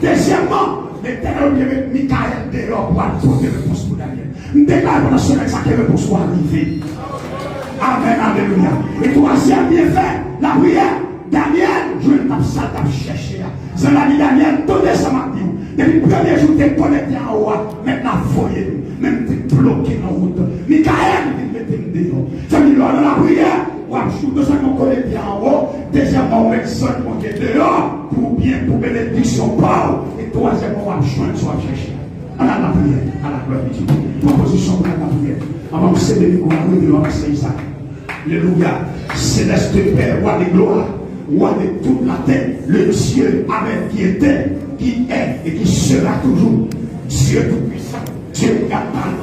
Deuxièmement, l'Éternel on met Michael dehors pour apporter réponse pour Daniel. Je déclare pendant ce semaine ça que réponse soit arrivée. Amen, alléluia. Et troisième bien fait, la prière. Daniel, je ne tape ça, tape chercher. C'est la vie Daniel, donnez ça m'a dit. Depuis le premier jour, tu es connecté en haut, maintenant voyez, même tu es bloqué dans la route. Michael, il met dehors. Ça veut dire dans la prière, on va jouer ça qu'on connecté en haut. Deuxièmement, on met ça qu'on est dehors pour bien, pour bénédiction par. Et troisièmement, on va joindre, on va chercher. À la prière, à la gloire de Dieu. Proposition pour la prière. On va céder le courant de l'homme, c'est Isaac. Alléluia. Céleste Père, roi de gloire, roi de toute la terre, le Dieu avec qui était, qui est et qui sera toujours. Dieu tout-puissant, Dieu capable,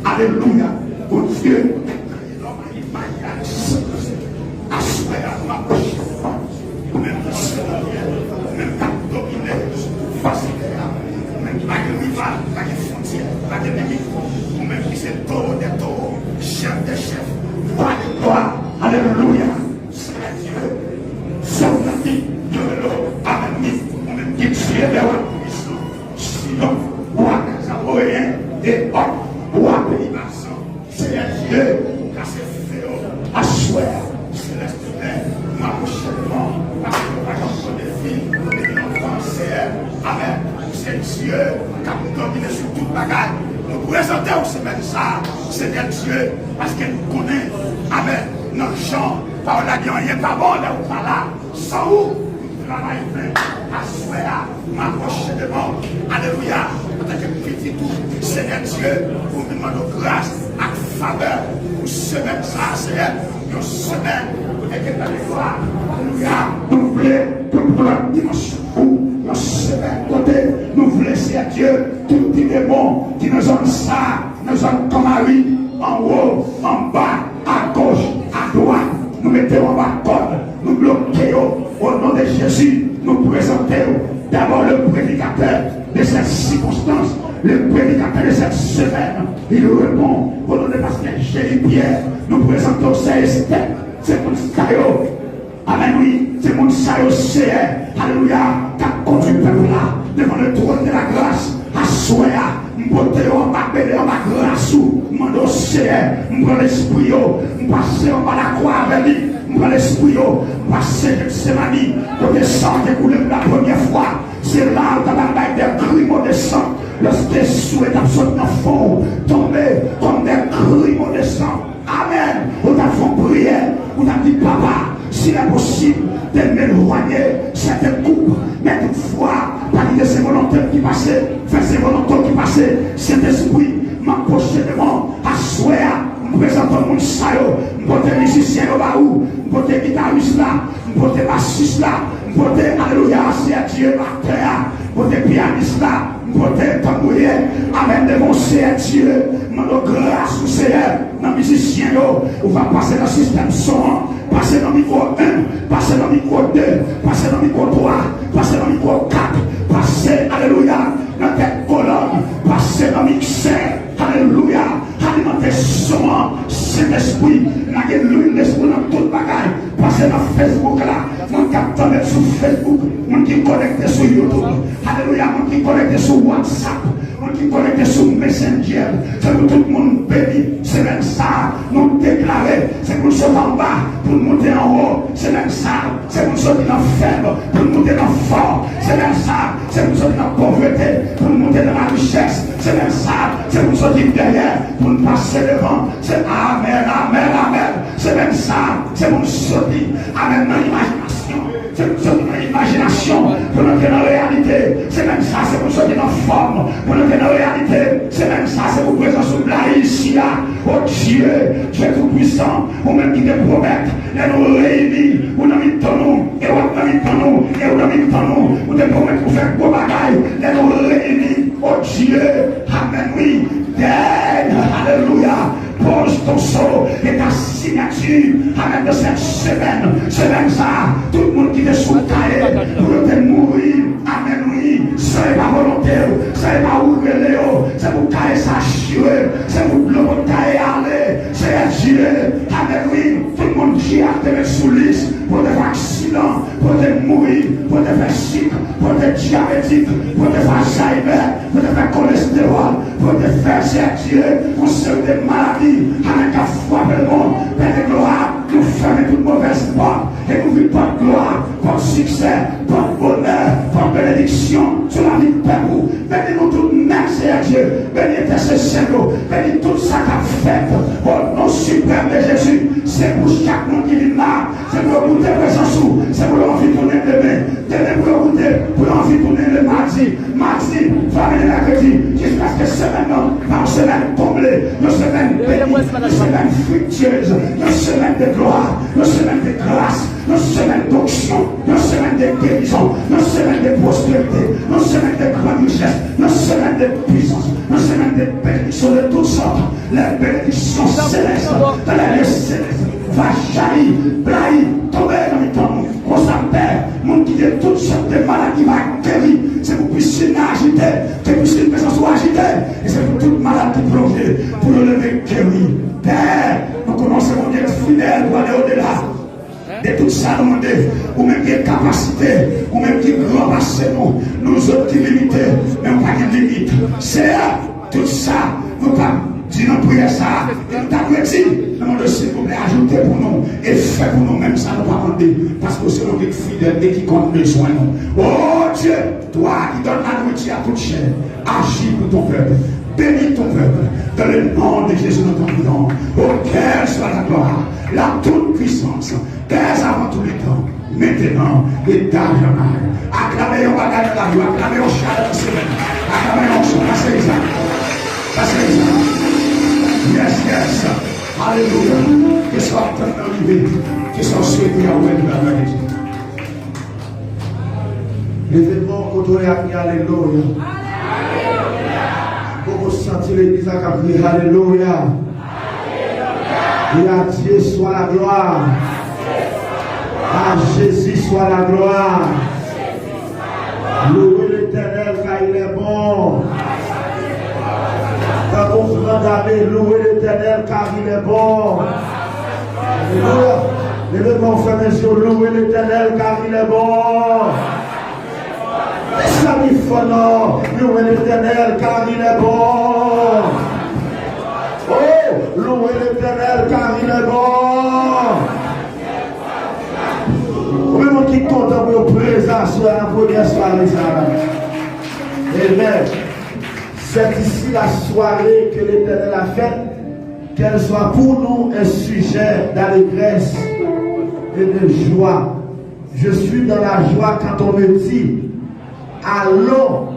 alléluia. Au Dieu, chef des chefs, roi de gloire, alléluia, c'est Dieu, c'est la vie de l'eau, amen, on même dit Dieu est roi puissant, sinon, roi des Amoréens, et roi pays bassin, c'est Dieu, car c'est féo, à souhait, céleste Père, ma prochainement, parce que nous avons des filles, des enfants, c'est amen, c'est Dieu, car nous dominons sur toute bagaille. Nous présentons au semaine ça, Seigneur Dieu, parce qu'elle nous connaît. Amen. Nos gens, par la vie, il n'y a pas bon, là ou pas là. Sans où, nous travaillons fait. Assoya, m'approcher de moi. Alléluia. En tant que petit tout, Seigneur Dieu, pour nous demander grâce, à faveur, pour semaine ça, Seigneur. Une semaine, pour que tu aies gloire. Alléluia. Nous voulons, pour la dimension, nous semaine côté, nous voulons, Seigneur Dieu, tout les démons qui nous ont ça, nous ont comme Marie, en haut, en bas, à gauche, à droite, nous mettons en bas corde, nous bloquons au nom de Jésus, nous présentons d'abord le prédicateur de cette circonstance, le prédicateur de cette semaine, il répond au nom de pasteur Jérémie-Pierre, nous présentons Esther, c'est mon sayo, amen oui, c'est mon sayo c'est, alléluia, qui a conduit le peuple là, devant le trône de la grâce, à soya, m'bote en bas belé en bas grâce m'en océan, m'prend l'esprit m'passe en bas la croix avec lui, m'prend l'esprit m'passe Gethsemane, côté sang découlé pour la première fois, c'est là où t'as la des crimes de sang, lorsque Jésus est absolument fort, tombé comme des crimes de sang, amen, on t'a fait prière, on t'a dit papa, s'il est possible de m'éloigner cette coupe, mais toutefois, parmi de ces volontaires qui passaient, faire ces volontaires qui passaient, cet esprit m'approchait de moi, à souhait, me présentant mon sayo, me musicien au baou, me guitariste là, me bassiste là, me alléluia, c'est Dieu par terre, me pianiste là, me tambourier, amen de mon Seigneur Dieu, me grâce au Seigneur, nos musiciens, on va passer dans le système son, passer dans le micro 1, passer dans le micro 2, passer dans le micro 3, passer dans le micro 4, passer, alléluia, dans cette colonne, passer dans le mixeur, alléluia, alimenter son, Saint-Esprit, la l'huile d'esprit dans toute bagaille, passer dans Facebook là, mon capteur sur Facebook, mon qui connecté sur YouTube, alléluia, mon qui connecté sur WhatsApp, mon qui connecté sur Messenger, c'est pour tout le monde béni, c'est même ça, nous déclarer, c'est pour sauter en bas, pour monter en haut, c'est même ça, c'est pour sauter dans faible, pour monter dans fort, c'est même ça, c'est pour sauter dans pauvreté, pour monter dans la richesse, c'est même ça, c'est pour sauter derrière, pour passer devant, c'est amen, amen, amen, c'est même ça, c'est pour sauter, amen, dans l'imagination. C'est pour sortir dans l'imagination, pour entrer dans la réalité. C'est même ça, c'est pour sortir dans la forme, pour entrer dans la réalité. C'est même ça, c'est pour présence de la ici là. Oh Dieu, Dieu tout puissant, ou même qui te promette, et nous réunis, ou nous mettons nous, et nous mettons nous, et nous mettons nous, ou te promette pour faire beau bagaille, et nous réunis. Oh Dieu, amen, oui, alléluia. Pose ton sceau et ta signature avec de cette semaine. C'est même ça. Tout le monde qui est sous le cahier pour te mourir. Amen, oui. C'est pas volontaire. C'est pas ouvrir. C'est pour cahier s'assurer. C'est pour le cahier aller. C'est Dieu. Amen, oui. Tout le monde qui a te mettre sous liste pour te faire accident, pour te mourir, pour te faire chic, pour te diabétique, pour te faire Alzheimer, pour te faire cholestérol, pour te faire Dieu, pour se des maladies, avec la foi de le monde, Père de gloire, nous fermer toute mauvaise porte, et nous vivons pas de gloire, pas de succès, pas de bonheur, pas de bénédiction sur la vie de Père. Bénis-nous tout, merci à Dieu, bénis intercession, bénis tout ça qu'a fait, au nom suprême de Jésus, c'est pour chaque monde qui vit là, c'est pour goûter présence, c'est pour l'envie de tourner demain pour goûter, pour l'envie de tourner le mardi, vendredi, mercredi, jusqu'à ce que semaine, par semaine comblée, une semaine bénie, une semaine fructueuse, une semaine de gloire, une semaine de grâce, une semaine d'onction, une semaine de guérison, une semaine de prospérité, une semaine de grande richesse, une semaine de puissance, une semaine de bénédiction de toutes sortes, les bénédictions célestes, dans les lieux célestes, va jaillir, blaillir, tomber dans les temps, on s'appelle, mon qui de toutes sortes de maladies va guérir, c'est pour puissiez agiter, que puissiez une présence soit agitée, et c'est pour toute maladie plongée, pour le lever guérir. Père, nous commençons à être fidèles pour aller au-delà. De tout ça, demander, ou même qui est capacité, ou même qui est grand passé nous autres qui limités, mais on pas de limite. C'est tout ça, nous pas dire non prière ça, nous t'avons dit, nous s'il vous plaît, ajoutez pour nous, et fait pour nous, même ça nous pas demander, parce que c'est nous qui sommes fidèles et qui compte besoin nous. Oh Dieu, toi qui donnes la nourriture à toute chair, agis pour ton peuple. Bénis ton peuple, dans le nom de Jésus nous t'en prions. Auquel soit la gloire, la toute puissance, dès avant tous les temps, maintenant et dans jamais. Acclamez au bagage de la rue, acclamez au chat de la semaine, acclamez au chat, passez ça, passez ça. Yes, yes, alléluia. Que soit ton arrivé, que soit celui à ouest de la vérité. L'événement côtoyé à alléluia. Pour sentir l'église à crier alléluia. Et à Dieu soit la gloire. À Jésus soit la gloire. Louez l'Éternel car il est bon. Quand on se rend louez l'Éternel car il est bon. Alléluia. L'événement fait mes yeux, louez l'Éternel car il est bon. Samifono, louez l'Éternel car il est bon. Oh, louez l'Éternel car il est bon. Vraiment qui content pour présence sur la première soirée. Amen. C'est ici la soirée que l'Éternel a faite, qu'elle soit pour nous un sujet d'allégresse et de joie. Je suis dans la joie quand on me dit allons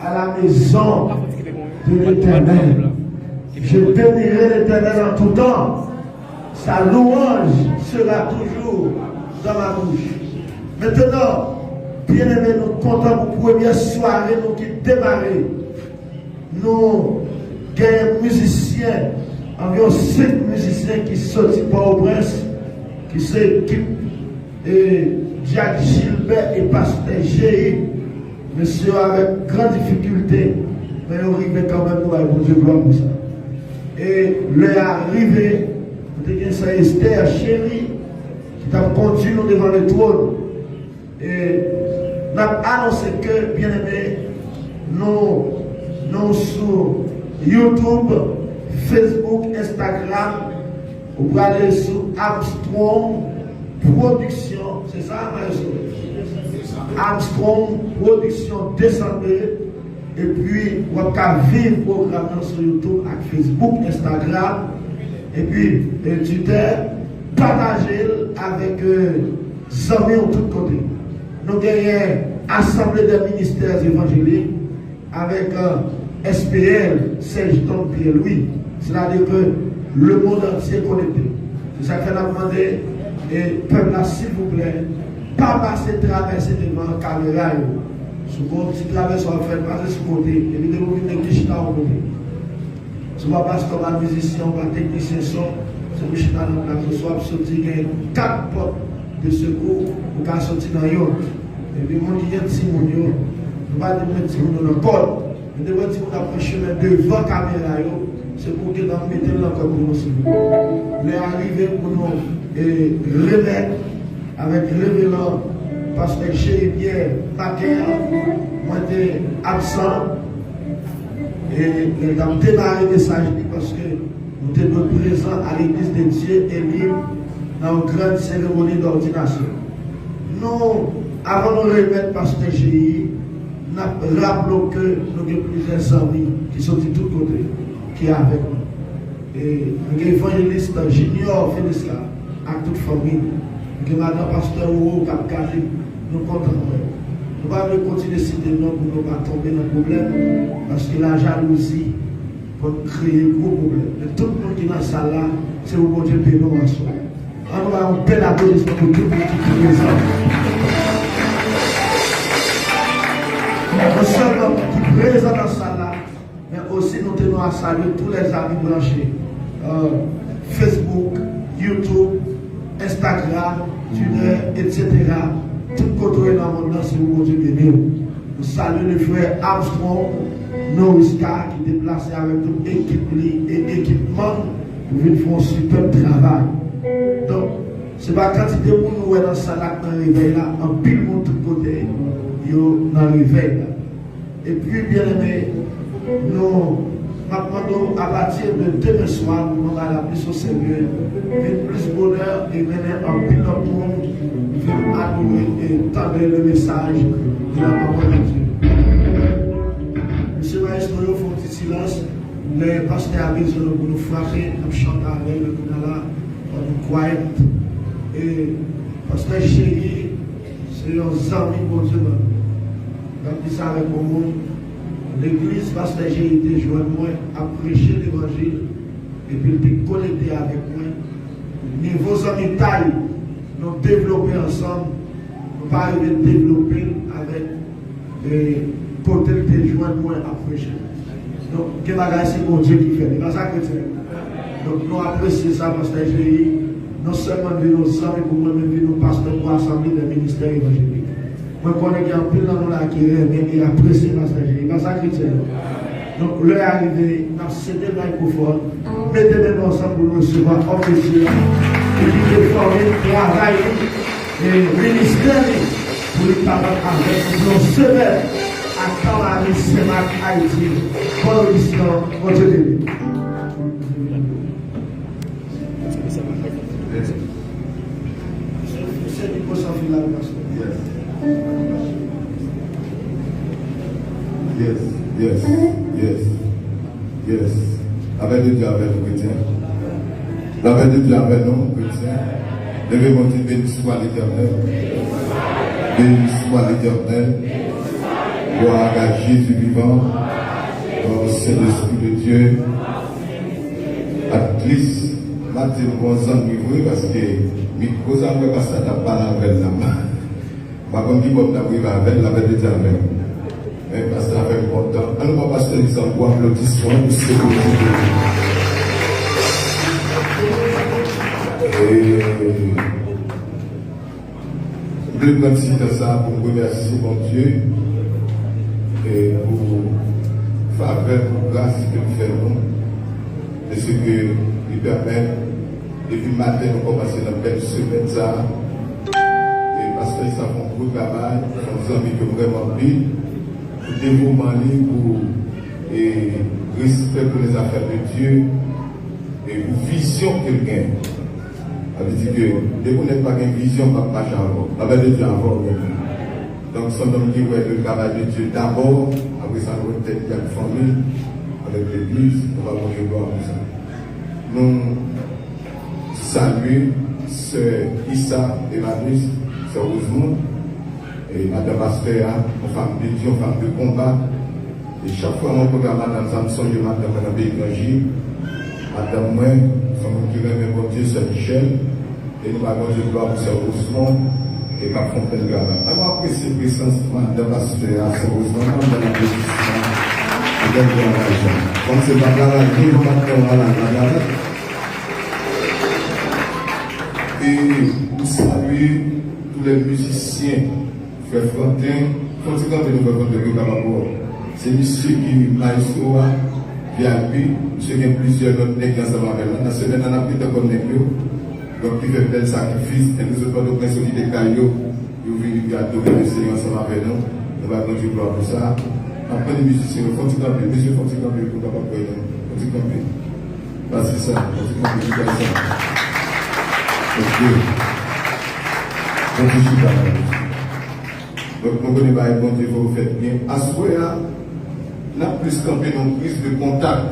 à la maison de l'Éternel. Je bénirai l'Éternel en tout temps. Sa louange sera toujours dans ma bouche. Maintenant, bien aimés, nous comptons pour première soirée, nous qui démarrer. Nous avons musiciens, environ 5 musiciens qui sortent par au prince, qui s'équipent, Jacques Gilbert et Pasteur Géry. Monsieur, avec grande difficulté, mais on arrive quand même pour avoir Dieu gloire pour ça. Et leur arrivé, vous avez ça Esther chérie, qui t'a conduit devant le trône. Et nous avons annoncé que, bien aimé, nous sur YouTube, Facebook, Instagram, vous pouvez aller sur Armstrong Production, c'est ça, Armstrong Production descendez et puis vous pouvez vivre le programme sur YouTube avec Facebook, Instagram et puis Twitter, partager avec les amis de tous côtés. Nous avons Assemblée des ministères évangéliques avec SPL, Serge Tom Pierre-Louis, c'est-à-dire que le monde entier est connecté. C'est ça qu'on a demandé, et peuple là, s'il vous plaît, pas passer traverser devant la caméra. Si vous traversez, on va faire passer sur le côté, et puis vous venez de chita au côté. Si vous passez comme un musicien ou un technicien son, c'est vous chita dans la maison, soit sortir 4 portes de secours pour qu'elle sortir dans l'eau. Et puis, mon qui est petit, mon yo, nous pas de petit monde dans le corps, mais de petit monde après chemin devant la caméra, c'est pour que nous mettions encore pour nous suivre. Nous arrivons pour nous remettre avec le révérend parce que j'ai bien matin, moi j'étais absent. Et nous avons démarré le message parce que nous étions présents à l'église de Dieu et libre dans une grande cérémonie d'ordination. Nous, avant de remettre pasteur GI, nous rappelons que nous avons plusieurs amis qui sont de tous côtés, qui sont avec nous. Et nous avons l'évangéliste Junior Félix à toute famille. Nous avons madame pasteur Ouro Capcali, nous comptons. Nous ne pouvons pas continuer à citer non pour ne pas tomber dans le problème, parce que la jalousie peut créer un gros problème. Mais tout le monde qui est dans la salle là, c'est au bon Dieu pénal en soi. On va un bel applaudissement pour tout le monde qui est présent. Non seulement qui est présent dans la salle là, mais aussi nous tenons à saluer tous les amis branchés. Facebook, YouTube, Instagram, Twitter, etc. Tout côté dans le monde, c'est vous Dieu béni. Nous saluons le frère Armstrong, Noriska, qui est déplacé avec toute équipe et équipement pour venir faire un super travail. Donc, ce n'est pas quantité de monde qui est dans la salle dans le réveil là, en pile de tout côté, dans le réveil là. Et puis, bien aimé, nous demandons à partir de demain soir, nous allons la plus au Seigneur, plus bonheur et mener en pile de monde. Adorer et tendre le message de la parole de Dieu. Monsieur Maestro, il faut un petit silence. Le pasteur a besoin de nous frapper, nous chanter avec le Kunala, nous quiet. Et pasteur chéri, c'est un ami pour Dieu. Quand il ça avec le monde, l'église, pasteur j'ai été joint moi à prêcher l'évangile et puis il était connecté avec moi. Niveau amis taille. Nous développer ensemble, nous pas arriver à développer avec des côtés de joindre à prêcher. Donc, quel bagage c'est mon Dieu qui fait, c'est pas ça que c'est. Donc, nous apprécions ça, pasteur GI, non seulement de nos amis, pour moi-même, de nos pasteurs pour l'Assemblée des ministères évangéliques. Moi, je connais qu'il y a un peu dans nous qui aiment et apprécient pasteur GI, c'est pas ça que c'est. Donc, l'heure est arrivée, nous avons cédé le microphone, mettez-les ensemble pour nous recevoir en plaisir. Et qui est formé, travailler et ministère pour les parents avec nos semaines à Calais, Sénac, Haïti, pour l'histoire, votre Dieu. C'est du coup sans fil là, Yes. Avec Dieu, avec nous, chrétiens. La paix de Dieu avec nous, chrétiens. Levez-moi, béni soit l'Éternel. Béni soit l'Éternel. Gloire à Jésus vivant. Gloire au Saint-Esprit de Dieu. À Christ, matin, nous avons oui, parce que nous avons pas ça, pas la veille là-bas. Par contre, nous avons avec la paix de Dieu avec nous. Mais parce que avec content, alors on va passer les endroits applaudissements pour ce que et je vais prendre ça pour remercier mon Dieu et pour faveur, pour grâce que nous faisons de ce que nous permet depuis le matin nous commencer dans belle semaine ça et parce que ça fait un gros travail, nos amis qui vraiment pris pour dévouement pour et respect pour les affaires de Dieu et pour vision qu'il gagne. Ça veut dire que dès qu'on n'a pas une vision, on ne va pas marcher avant. La paix de Dieu avant. Donc, son homme qui voit le travail de Dieu d'abord, après ça, nous avons une famille, avec l'église, on va voir gloire pour ça. Nous saluons Sœur Issa Evanus, Sœur Rosemont, et Madame Asper, une femme de Dieu, une femme de combat. Et chaque fois, mon programme, Madame Samson, je Madame Bégranger, Madame Moi, femme qui remet mon Dieu, Sœur Michel, et nous avons Dieu gloire pour Sœur Rosemont, et ma fontaine grave. Alors, après cette présence, Madame Asper, Sœur Rosemont, dans la position, avec l'argent. Comme c'est pas la vie, on va faire la et nous saluons tous les musiciens, Frère Frantin, Frantin, c'est monsieur qui maestro, VIP, monsieur qui a plusieurs autres nègres ensemble avec nous. Dans ce moment, on a plus de comme nègres, donc qui fait bel sacrifice, et nous autres, nous prenons solide Caillou, Ils ont venu adorer le Seigneur ensemble avec nous. Nous allons rendre gloire pour ça. Après les musiciens, il faut camper. Monsieur, il faut camper pour ne pas perdre. Il faut camper. C'est ça. Il faut camper. Il faut ça. Donc, nous connaissons pas bon Dieu, vous faites bien. À ce moment-là, nous avons plus campé dans une prise de contact.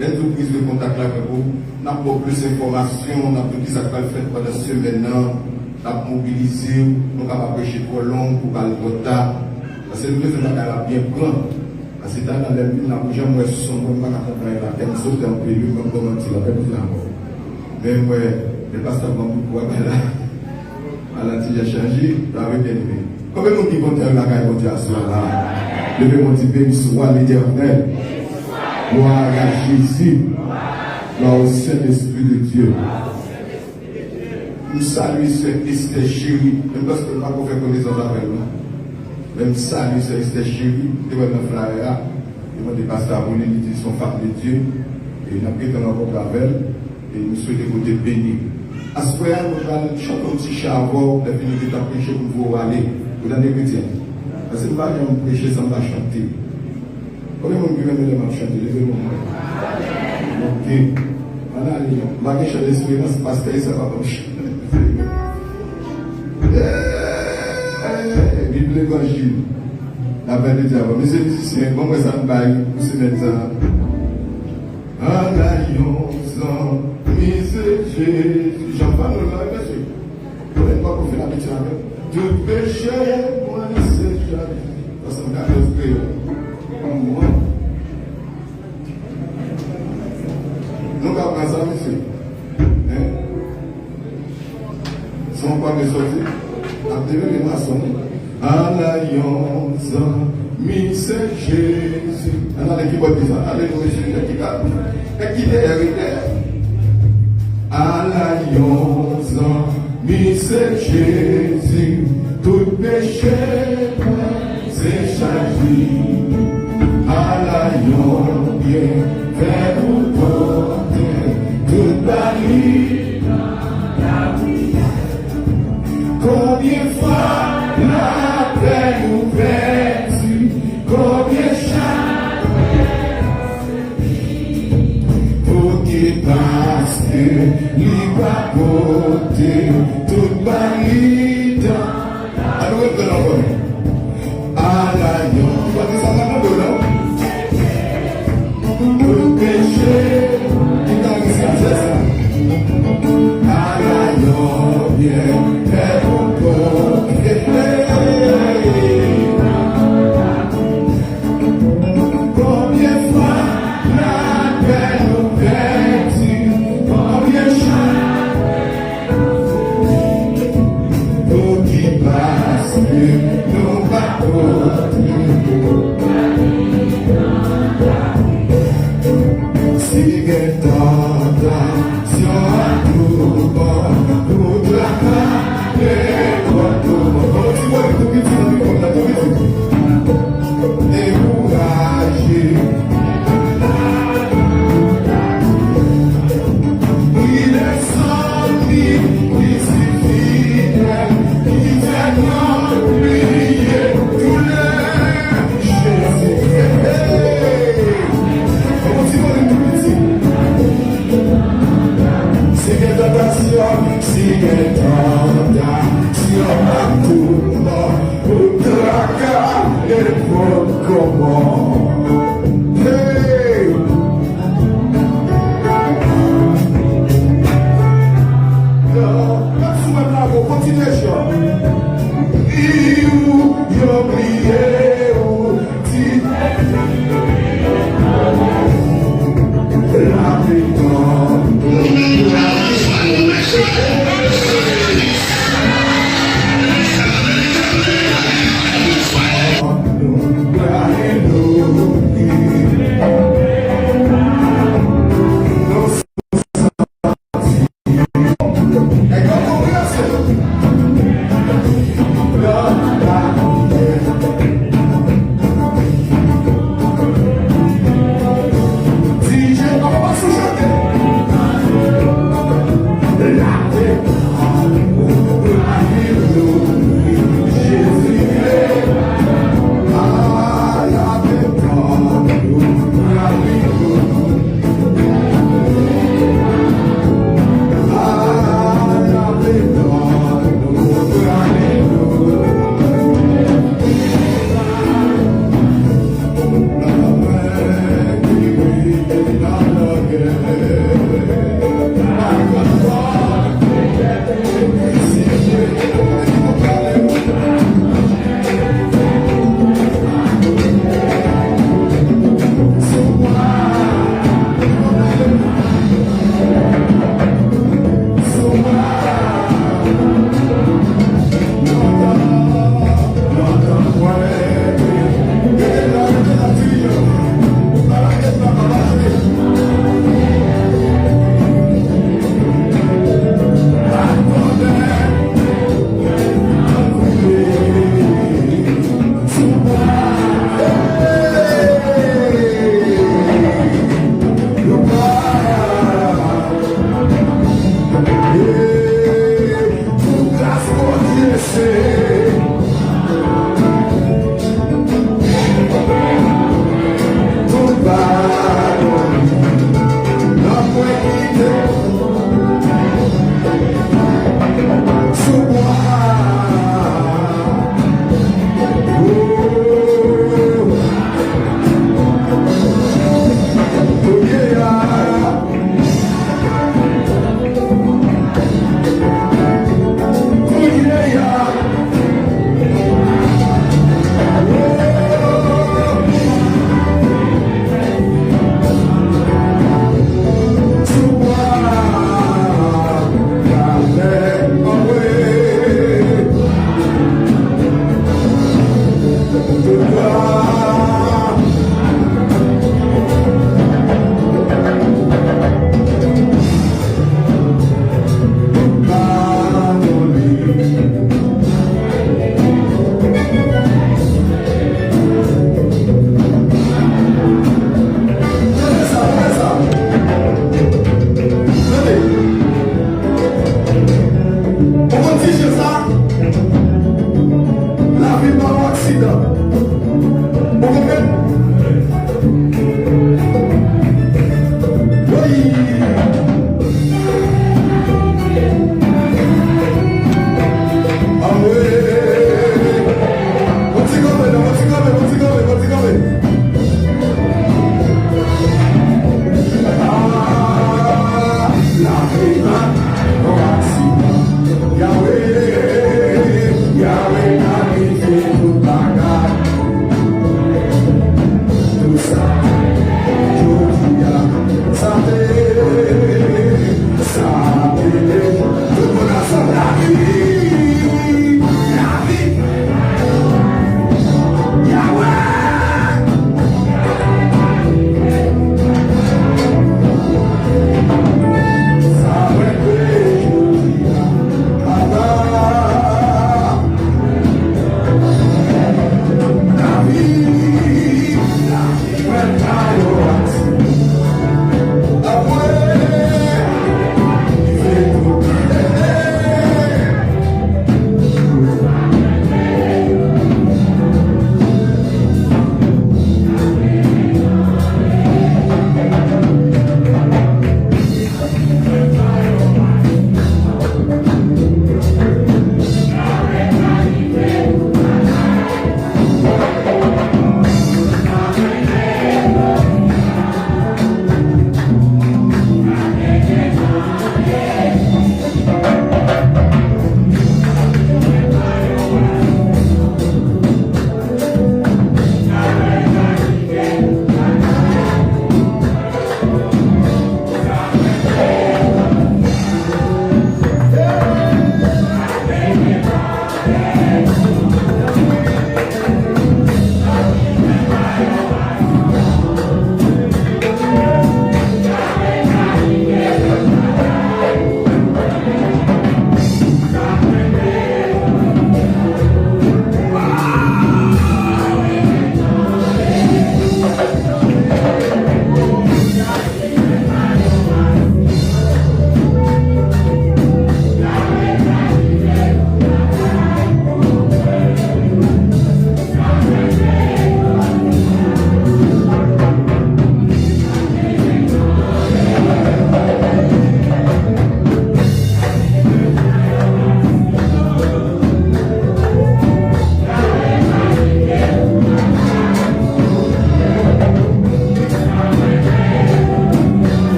Dans une prise de contact là, nous avons plus d'informations, nous avons tout ce qui s'est fait pendant ce semaine. Nous avons mobilisé, nous avons prêché trop long pour parler de retard. Parce que nous faisons la bien prendre. Parce que dans la vie, nous n'avons jamais su son nom, nous n'avons pas la peine, sauf dans le pays, comme on dit, la peine de la mort. Mais moi, le pasteur Bambou, là, la tige a changé, avec bien aimé. Combien de gens qui vont faire la caille contre la soirée là? Levez mon petit béni soit l'éternel. Gloire à Jésus. Gloire au Saint-Esprit de Dieu. Nous saluons cette Esther chérie, même parce que nous n'avons pas fait connaissance avec nous. Même saluons cette Esther chérie, devant nos frères, devant des pasteurs abonnés, qui sont femmes de Dieu. Et nous avons pris dans notre avec et nous souhaitons côté béni. À ce moment-là, nous allons chanter un petit chant avant de finir de prêcher pour vous aller. Vous avez des chrétiens. Parce que nous allons prêcher sans la chanter. Combien de gens qui viennent de chanter? Levez-moi. Ok. Voilà, allez. Je vais chanter l'expérience parce que ça va pas chanter. Bible l'évangile. La paix de Dieu. Mais c'est musicien. Bon, moi, ça me baille. Vous se mettez ça. En alliance, misé Jésus. J'en parle de la monsieur. Vous n'avez pas confié la métier avec. Tout péché, moi, c'est jamais. Parce que nous avons fait comme moi. Nous avons fait ça, monsieur. Si on parle de sortir, après les maçons, en alliance, misé Jésus. Alors, l'équipe va dire ça. Allez, nous, monsieur, l'équipe va dire. À l'alliance, c'est Jésus, tout péché c'est chargé. À l'alliance, bien fait pour porter toute la vie. Combien de fois la paix nous perdue, combien parce que libre à côté, toute barrière. Alors, à l'alliance, tu vas dire ça maintenant de là. Le péché, il a dit ça, c'est ça. À l'alliance, bien, et encore, combien de fois la paix nous perd.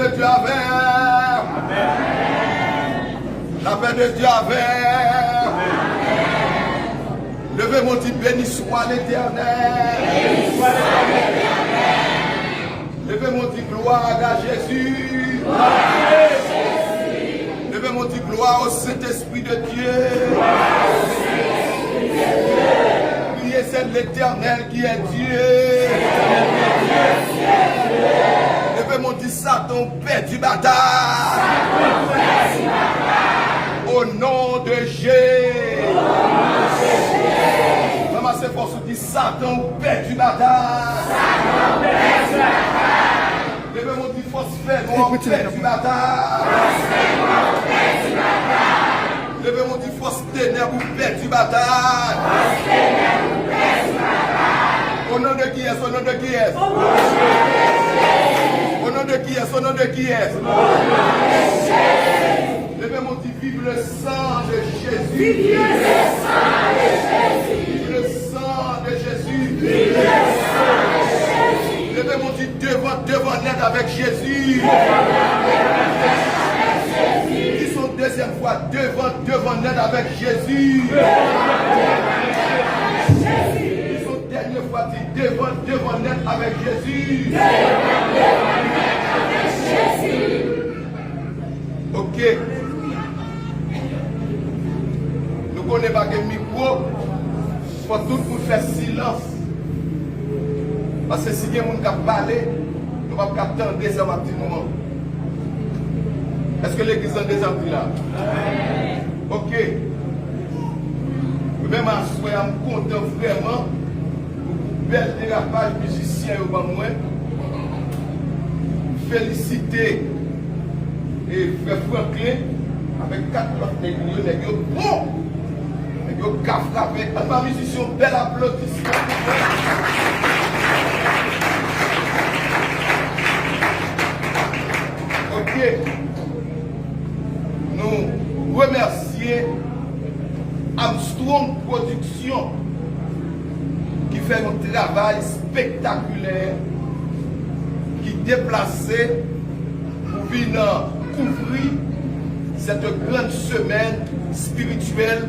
de Dieu avec. La paix de Dieu avec. Levez mon dit, béni soit l'Éternel. Levez mon dit, gloire à Jésus. Levez mon dit, gloire au Saint-Esprit de Dieu. Priez c'est l'Éternel qui est Dieu. Levez mon dit, Satan, paix du bataille. Au nom de Jésus. Maman, c'est pour ce dit Satan, paix du bataille. Levez mon dit, phosphène, paix du bataille. Levez mon dit, force ténèbres, paix du bataille. Au nom de qui est, au nom de qui est? Au nom de qui est, au nom de qui est? Levez mon dit, vive le sang de Jésus. Vive le sang de Jésus. Vive le sang de Jésus. Vive le sang de Jésus. Levez mon dit, devant net avec Jésus. Qui sont deuxième fois devant net avec Jésus. Qui sont dernière fois dit devant net avec Jésus. Ok. Nous connaissons pas le micro. Pour tout le monde faire silence. Parce que si quelqu'un qui parle, nous ne pouvons pas attendre ça à un petit moment. Est-ce que l'église a des entrées là? Ok. Même à ce moment, je suis content vraiment pour le bel dérapage musicien au moi. Féliciter et frère Franklin avec 4 autres négros, bon! Et yo ka frappé. Ma musicien, bel applaudissement. Ok. Nous remercions Armstrong Production qui fait un travail spectaculaire, qui déplaçait pour venir couvrir cette grande semaine spirituelle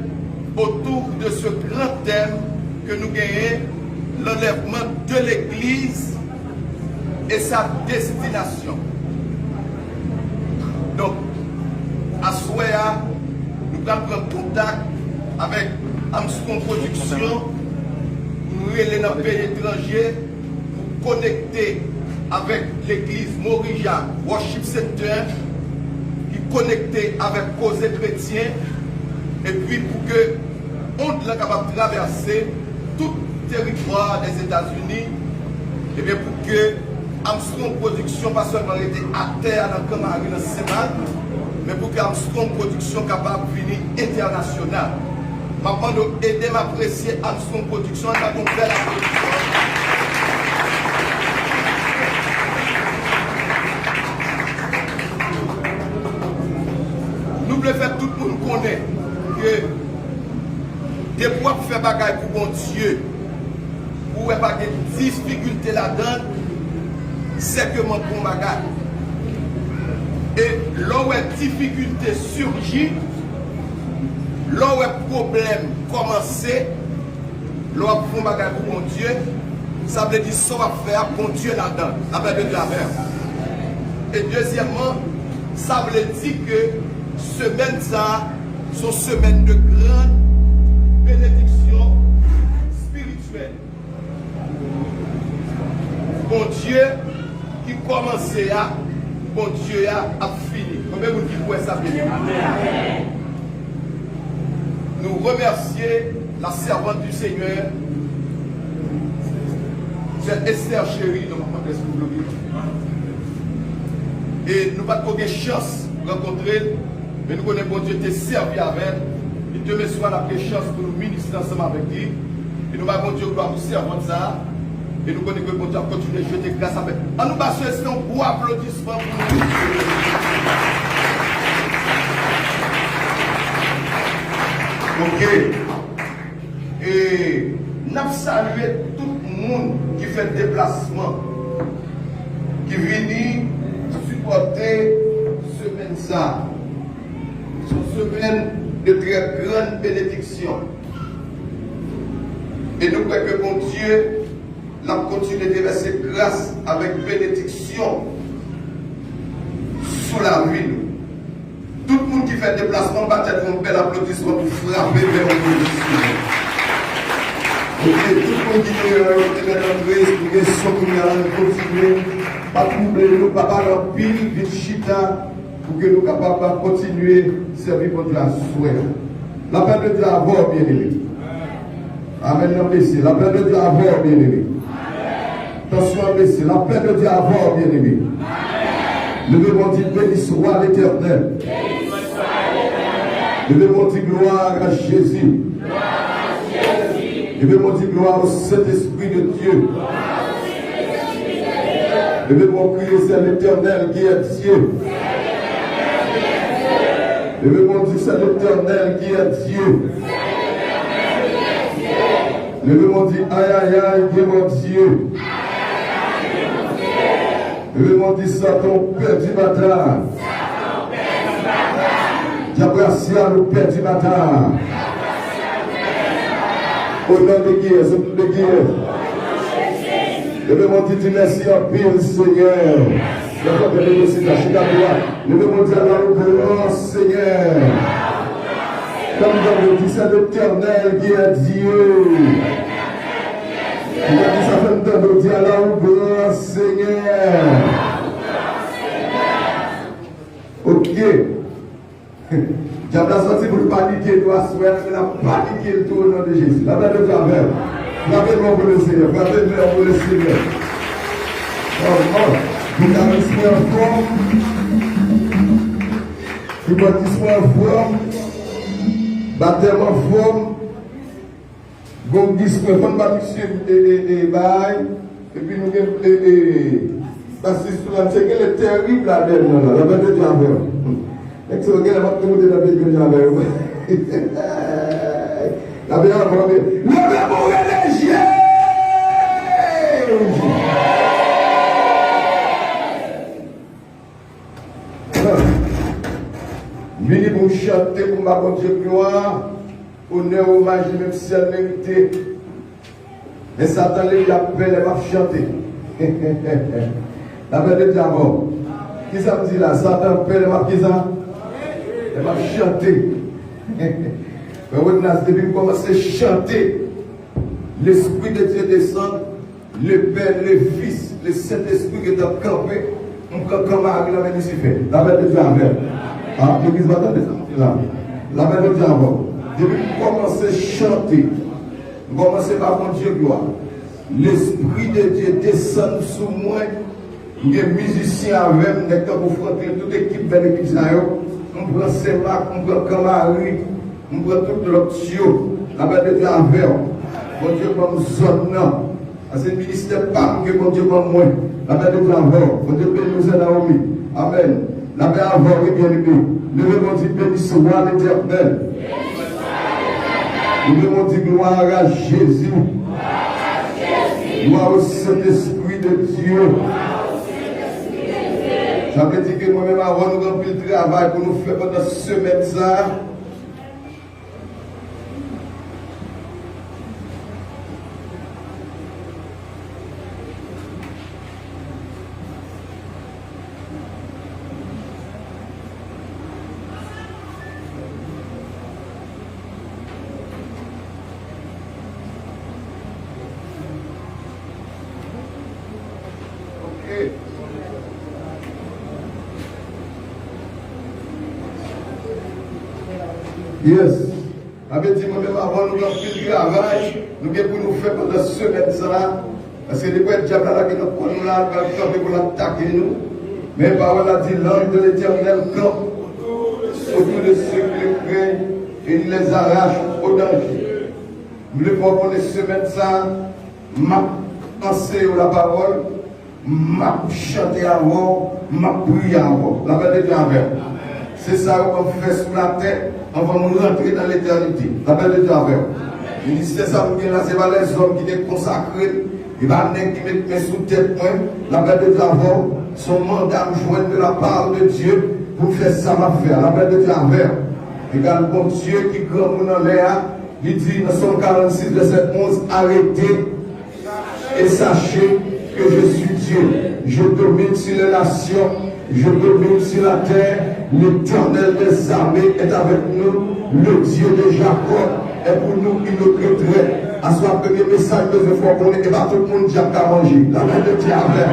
autour de ce grand thème que nous gagnons, l'enlèvement de l'Église et sa destination. Donc, à Soya, nous allons prendre contact avec Armstrong Production, nous aller dans le pays étranger pour connecter avec l'église Morija Worship Center, qui connecter avec Cause Chrétien, et puis pour que on soit capable de traverser tout le territoire des États-Unis, et bien pour que Armstrong Production pas seulement été à terre dans le Camari dans semaine, mais pour que Armstrong Production capable de venir international. Maintenant, nous aider à apprécier Armstrong Production, nous avons fait la production. Nous voulons faire tout le monde connaître que des fois pour faire bagaille pour bon Dieu, pour ne pas de difficultés là-dedans, c'est que mon bon bagaille. Et là où les difficultés surgissent, là où les problèmes commencent, là où on va faire pour mon Dieu, ça veut dire ça va faire pour Dieu là-dedans, avec de la mer. Et deuxièmement, ça veut dire que semaine ça, sont semaines de grande bénédiction spirituelle. Bon Dieu qui commençait à, bon Dieu a fini. Combien vous dites pour ça bien? Nous remercions la servante du Seigneur, c'est Esther Chérie, et nous n'avons pas de chance de rencontrer, mais nous connaissons bon Dieu qui servi avec elle. Et demain soir, nous avons chance pour nous ministrer ensemble avec lui. Et nous avons bon Dieu qui va nous servir ça. Et nous connaissons que bon Dieu a continué à jeter grâce avec elle. En nous passant, c'est un beau applaudissement pour nous. Ok. Et nous avons salué tout le monde qui fait le déplacement, qui vient supporter de très grandes bénédictions. Et nous croyons que mon Dieu l'a continué de verser grâce avec bénédiction sous la vie. Tout le monde qui fait déplacement va être un bel applaudissement pour frapper vers le Seigneur. Tout le monde qui est dans le continuer, pas troubler nous, pas leur pile, vite chita, pour que nous soyons capables de continuer à servir pour Dieu à souhait. La paix de Dieu à voir, bien aimé. Amen, non, messieurs. La paix de Dieu à voir, bien aimé. Attention, messieurs. La paix de Dieu à voir, bien aimé. Levez-moi dit béni soit l'Éternel. Levez-moi dit gloire à Jésus. Levez-moi dit gloire au Saint-Esprit de Dieu. Levez-moi crier, c'est l'Éternel qui est Dieu. Levez-moi dire, c'est l'Éternel qui est Dieu. Levez-moi dire, aïe aïe aïe, Dieu mon Dieu. Levez-moi dire, Satan, père du matin. Diabrasia, le père du matin. Au nom de Dieu, c'est tout de Dieu. Levez-moi dire, merci en pile, Seigneur. Levez-moi dire, alors, Seigneur. Comme dans le dit, c'est l'Éternel qui est Dieu. Il a dit ça fait dans le dialogue, Seigneur. Ok. J'ai bien senti pour paniquer, toi, souhaiter, mais la paniquer le tout au nom de Jésus. La paix de Dieu avec. Frappez-moi pour le Seigneur. Frappez-moi pour le Seigneur. Oh. Vous avez soin en forme. Vous avez soin en forme. Baptême en forme. Bon discours, bon baptême et bail. Et puis nous avons parce que c'est qu'elle est terrible là-dedans. La paix de Dieu avec. Et c'est qu'elle va monter la paix de Dieu avec. La paix de Dieu avec. Levez-vous les yeux. Vini pour chanter pour ma bonne Dieu gloire, honneur, hommage, même si elle mérité. Mais Satan, il appelle, elle va chanter. La paix de Dieu avant. Qui ça me dit là? Satan appelle, elle va chanter. Mais vous avez commencé à chanter. L'Esprit de Dieu descend, le Père, le Fils, le Saint-Esprit qui est campé. On peut comme avec la main ici fait. La paix de Dieu avec. Ah, l'église va attendre là. La paix de Dieu avant. Depuis que vous commencez à chanter, vous commencez par mon Dieu gloire. L'Esprit de Dieu descend sous moi. Il y a des musiciens avec moi, quand vous frottez toute l'équipe de l'église. On prend Sémac, on prend Camari, on prend toute l'option. La paix de Dieu avec. Mon Dieu, comme zone là. C'est le ministère pas que mon Dieu comme moi. La paix de Dieu avec. Mon Dieu, bénis nous Naomi. Amen. La paix avec, oui, bien aimé. Levez-moi dit béni soit l'Éternel. Levez-moi dit gloire à Jésus. Gloire au Saint-Esprit de Dieu. J'avais dit que moi-même avant nous remplir le travail pour nous faire pendant ce semaine ça. Yes. Avec dit moi-même avant nous avons fait le travail, nous avons nous faire pendant ce semaine ça. Parce que les diable là qui nous prend là, pour l'attaquer nous. Mais la parole a dit l'ange de l'Éternel campe autour de ceux qui le craignent et il les arrache au danger. Nous le voyons pour les semaines ça, m'a pensé la parole, m'a chanté avant, m'a prié avant. La paix de Dieu avec. C'est ça qu'on fait sur la terre, on va nous rentrer dans l'éternité. La paix de Dieu avec. Il dit c'est ça pour que là, c'est pas les hommes qui sont consacrés. Il va venir qui mettent mes sous tête point. La paix de Dieu avec. Son mandat me joindre de la part de Dieu pour faire ça m'a faire. La paix de Dieu avec. Regarde, bon Dieu qui grand monde en l'air, il dit dans Somme 46, verset 11, arrêtez et sachez que je suis Dieu. Je domine sur les nations, je domine sur la terre. L'Éternel des armées est avec nous. Le Dieu de Jacob est pour nous une autre retraite. À ce premier message, deux fois qu'on est, et pas tout le monde dit à manger. La main de Dieu avec.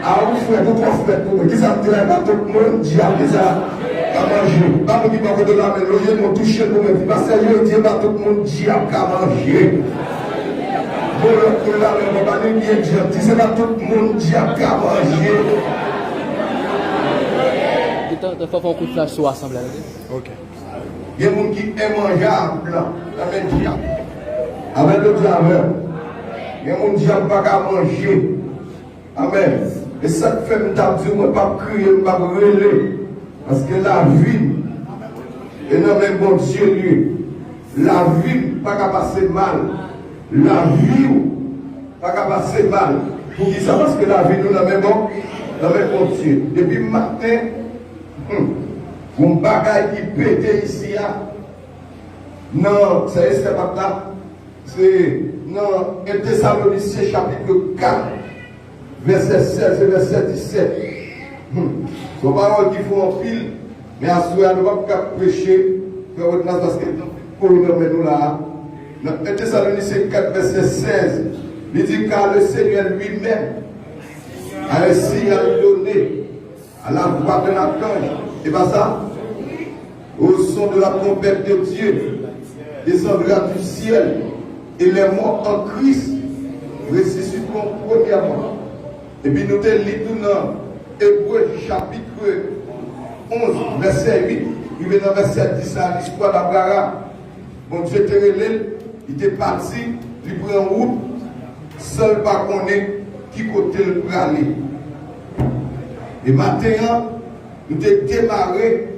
Ah, vous frère, vous prophètes, vous qui ça me dit, pas tout le monde dit à manger. Pas vous qui m'avez de la main, l'oeil m'ont touché pour me dire, parce que je dis, pas tout le monde dit à manger. Pour la main, on va dire, c'est pas tout le monde dit à manger. Tu fais un coup de flash sur l'assemblée. Ok. Il y a des gens qui aiment manger à blanc, avec diable. Avec le diable. Il y a des gens qui n'aiment pas manger. Amen. Et ça fait que je ne peux pas crier, je ne peux pas relayer. Parce que la vie, et non même bon Dieu, lui, la vie, pas qu'à passer mal. La vie, pas qu'à passer mal. Pour qui ça? Parce que la vie, nous n'avons même bon Dieu. Depuis le matin, mon bagage qui pète ici, non, c'est pas là. C'est non, 1 Thessaloniciens chapitre 4, verset 16 et verset 17. Ce sont paroles qui font en pile, mais à ce moment-là, nous ne pouvons pas prêcher, parce que pour nous mettre nous là. Dans 1 Thessaloniciens 4, verset 16, il dit car le Seigneur lui-même a un signal donné à la voix de l'archange. C'est pas ça? Au son de la trompette de Dieu, descendra du ciel, et les morts en Christ ressusciteront premièrement. Et puis nous te lisons dans Hébreux chapitre 11, verset 8, il est dans verset 10 à l'histoire d'Abraham. Bon Dieu te relève, il est parti, il prend en route, seul pas connaît qui côté le aller. Et maintenant, nous avons démarré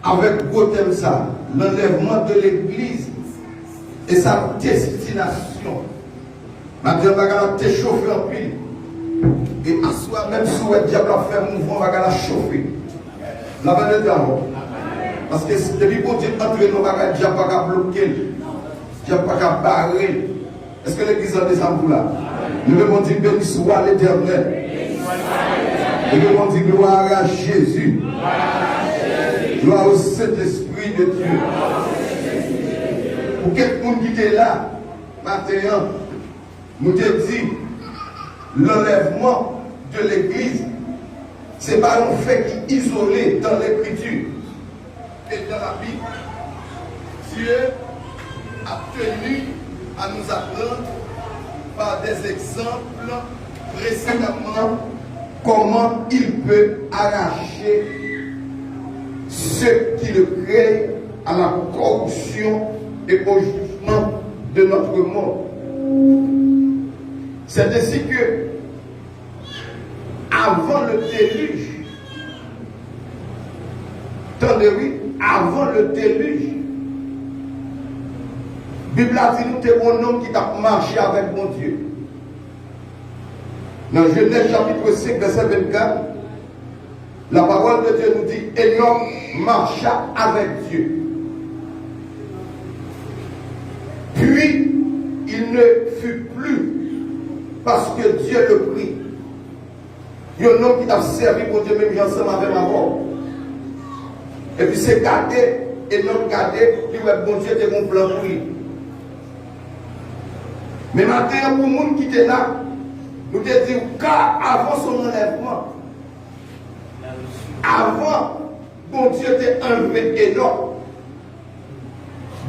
avec gros thème ça, l'enlèvement de l'Église et sa destination. Maintenant, on va chauffer en pile. Et à soi, même si le diable a fait un mouvement, on va la chauffer. La valeur d'abord. Parce que depuis que Dieu entre nous, le diable n'a pas bloquer, le diable n'a pas barrer. Est-ce que l'Église a des amours là? Nous devons dire béni soit l'Éternel. Nous devons dire gloire à Jésus. Gloire au Saint-Esprit de Dieu. Pour quelqu'un qui est là, maintenant, nous te dit, l'enlèvement de l'Église, ce n'est pas un fait qui est isolé dans l'Écriture et dans la Bible. Dieu a tenu à nous apprendre par des exemples précédemment comment il peut arracher ceux qui le créent à la corruption et au jugement de notre monde. C'est ainsi que, avant le déluge, attendez-oui, avant le déluge, la Bible a dit nous t'es un homme qui t'a marché avec mon Dieu. Dans Genèse chapitre 5, verset 24, la parole de Dieu nous dit Enoch marcha avec Dieu. Puis, il ne fut plus parce que Dieu le prit. Il y a un homme qui t'a servi pour Dieu, même ensemble avec ma mort. Et puis c'est gardé, et non gardé, puis bon Dieu était mon plan pour lui. Mais maintenant, pour le monde qui était là, nous te disons car avant son enlèvement, avant, bon Dieu t'est enlevé Enoch.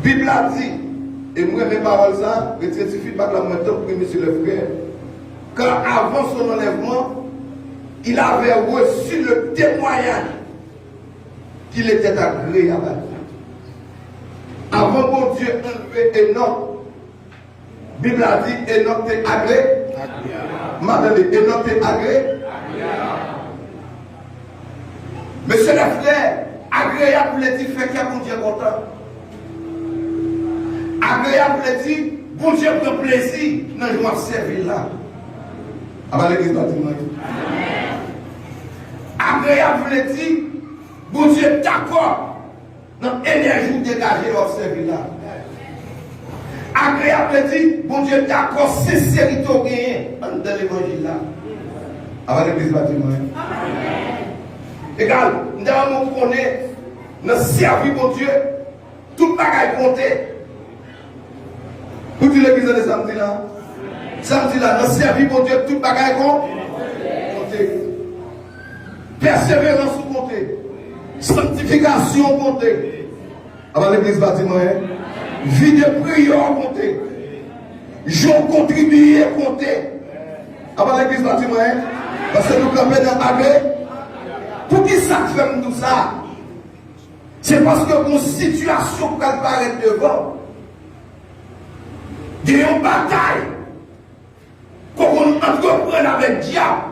La Bible a dit, et moi mes paroles ça, ne suffit pas de la maintenant pour monsieur le frère, car avant son enlèvement, il avait reçu le témoignage qu'il était agréable. Avant bon Dieu enlevé Enoch, la Bible a dit Enoch t'est agréable. Madame, Enoch t'est agréable. Monsieur le frère, agréable pour les dire fait qu'il y a bon Dieu content. Agréable pour les dire bon Dieu prend plaisir dans le joie servir là. Avant l'église bâtiment. Agréable pour les dire bon Dieu d'accord dans l'énergie dégagée observer là. Agréable dit, bon Dieu, d'accord, sincérité au gain dans l'évangile là. Avant l'église bâtiment. Égal, nous connaissons, nous servons mon Dieu, tout bagaille compté. Vous dites l'église de samedi là? Samedi là, nous servons mon Dieu, tout bagaille compté. Persévérance compté. Sanctification compté. Avant l'église bâtiment. Vie de prière compté. Jour contribué compté. Avant l'église bâtiment. Parce que nous campons dans l'armée. Pour qui ça fait tout ça? C'est parce que mon situation qui apparaît devant. Il y a une bataille qu'on entreprenne avec le diable.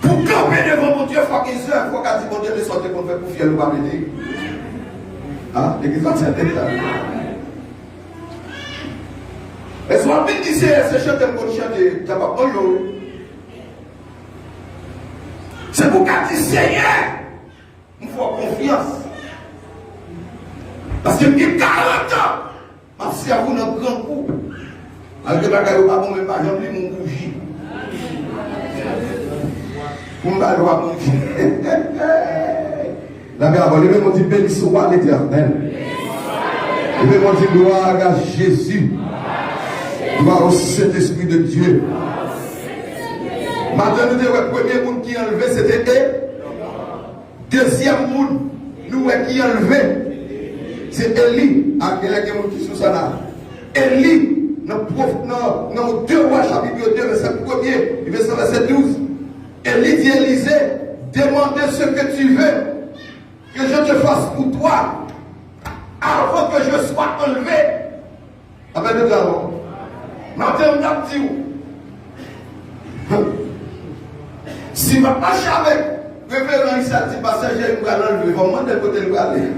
Pour camper devant mon Dieu, il faut qu'il se il faut qu'il dise mon Dieu de sortir qu'on fait pour fier le pas m'aider. Ah, l'église va s'être là. Et soit bien dit c'est chanter pour chanter, tu vas pas bonjour. C'est pour qu'elle dise Seigneur, il faut confiance. Parce que j'ai 40 ans, ma cerveau n'a grand coup. Alors que je ne vais pas bon, mais pas jamais mon bougie. Pour me parler à mon bougie. La mère a levé mon dit béni soit l'Éternel. Levé mon dit gloire à Jésus. Gloire au Saint-Esprit de Dieu. Maintenant, nous avons le premier monde qui est enlevé, c'était deuxième monde, nous qui est enlevé, c'est Élie. Ah, il y a quelqu'un qui est sous ça là. Élie, dans 2 Rois chapitre 2, verset 1er, verset 12. Élie dit Élisée, demandez ce que tu veux que je te fasse pour toi avant que je sois enlevé. Avec le dialogue. Maintenant, on a dit si je ne marche avec le révérend Issa dit passager, il va l'enlever, il va demander côté il va aller.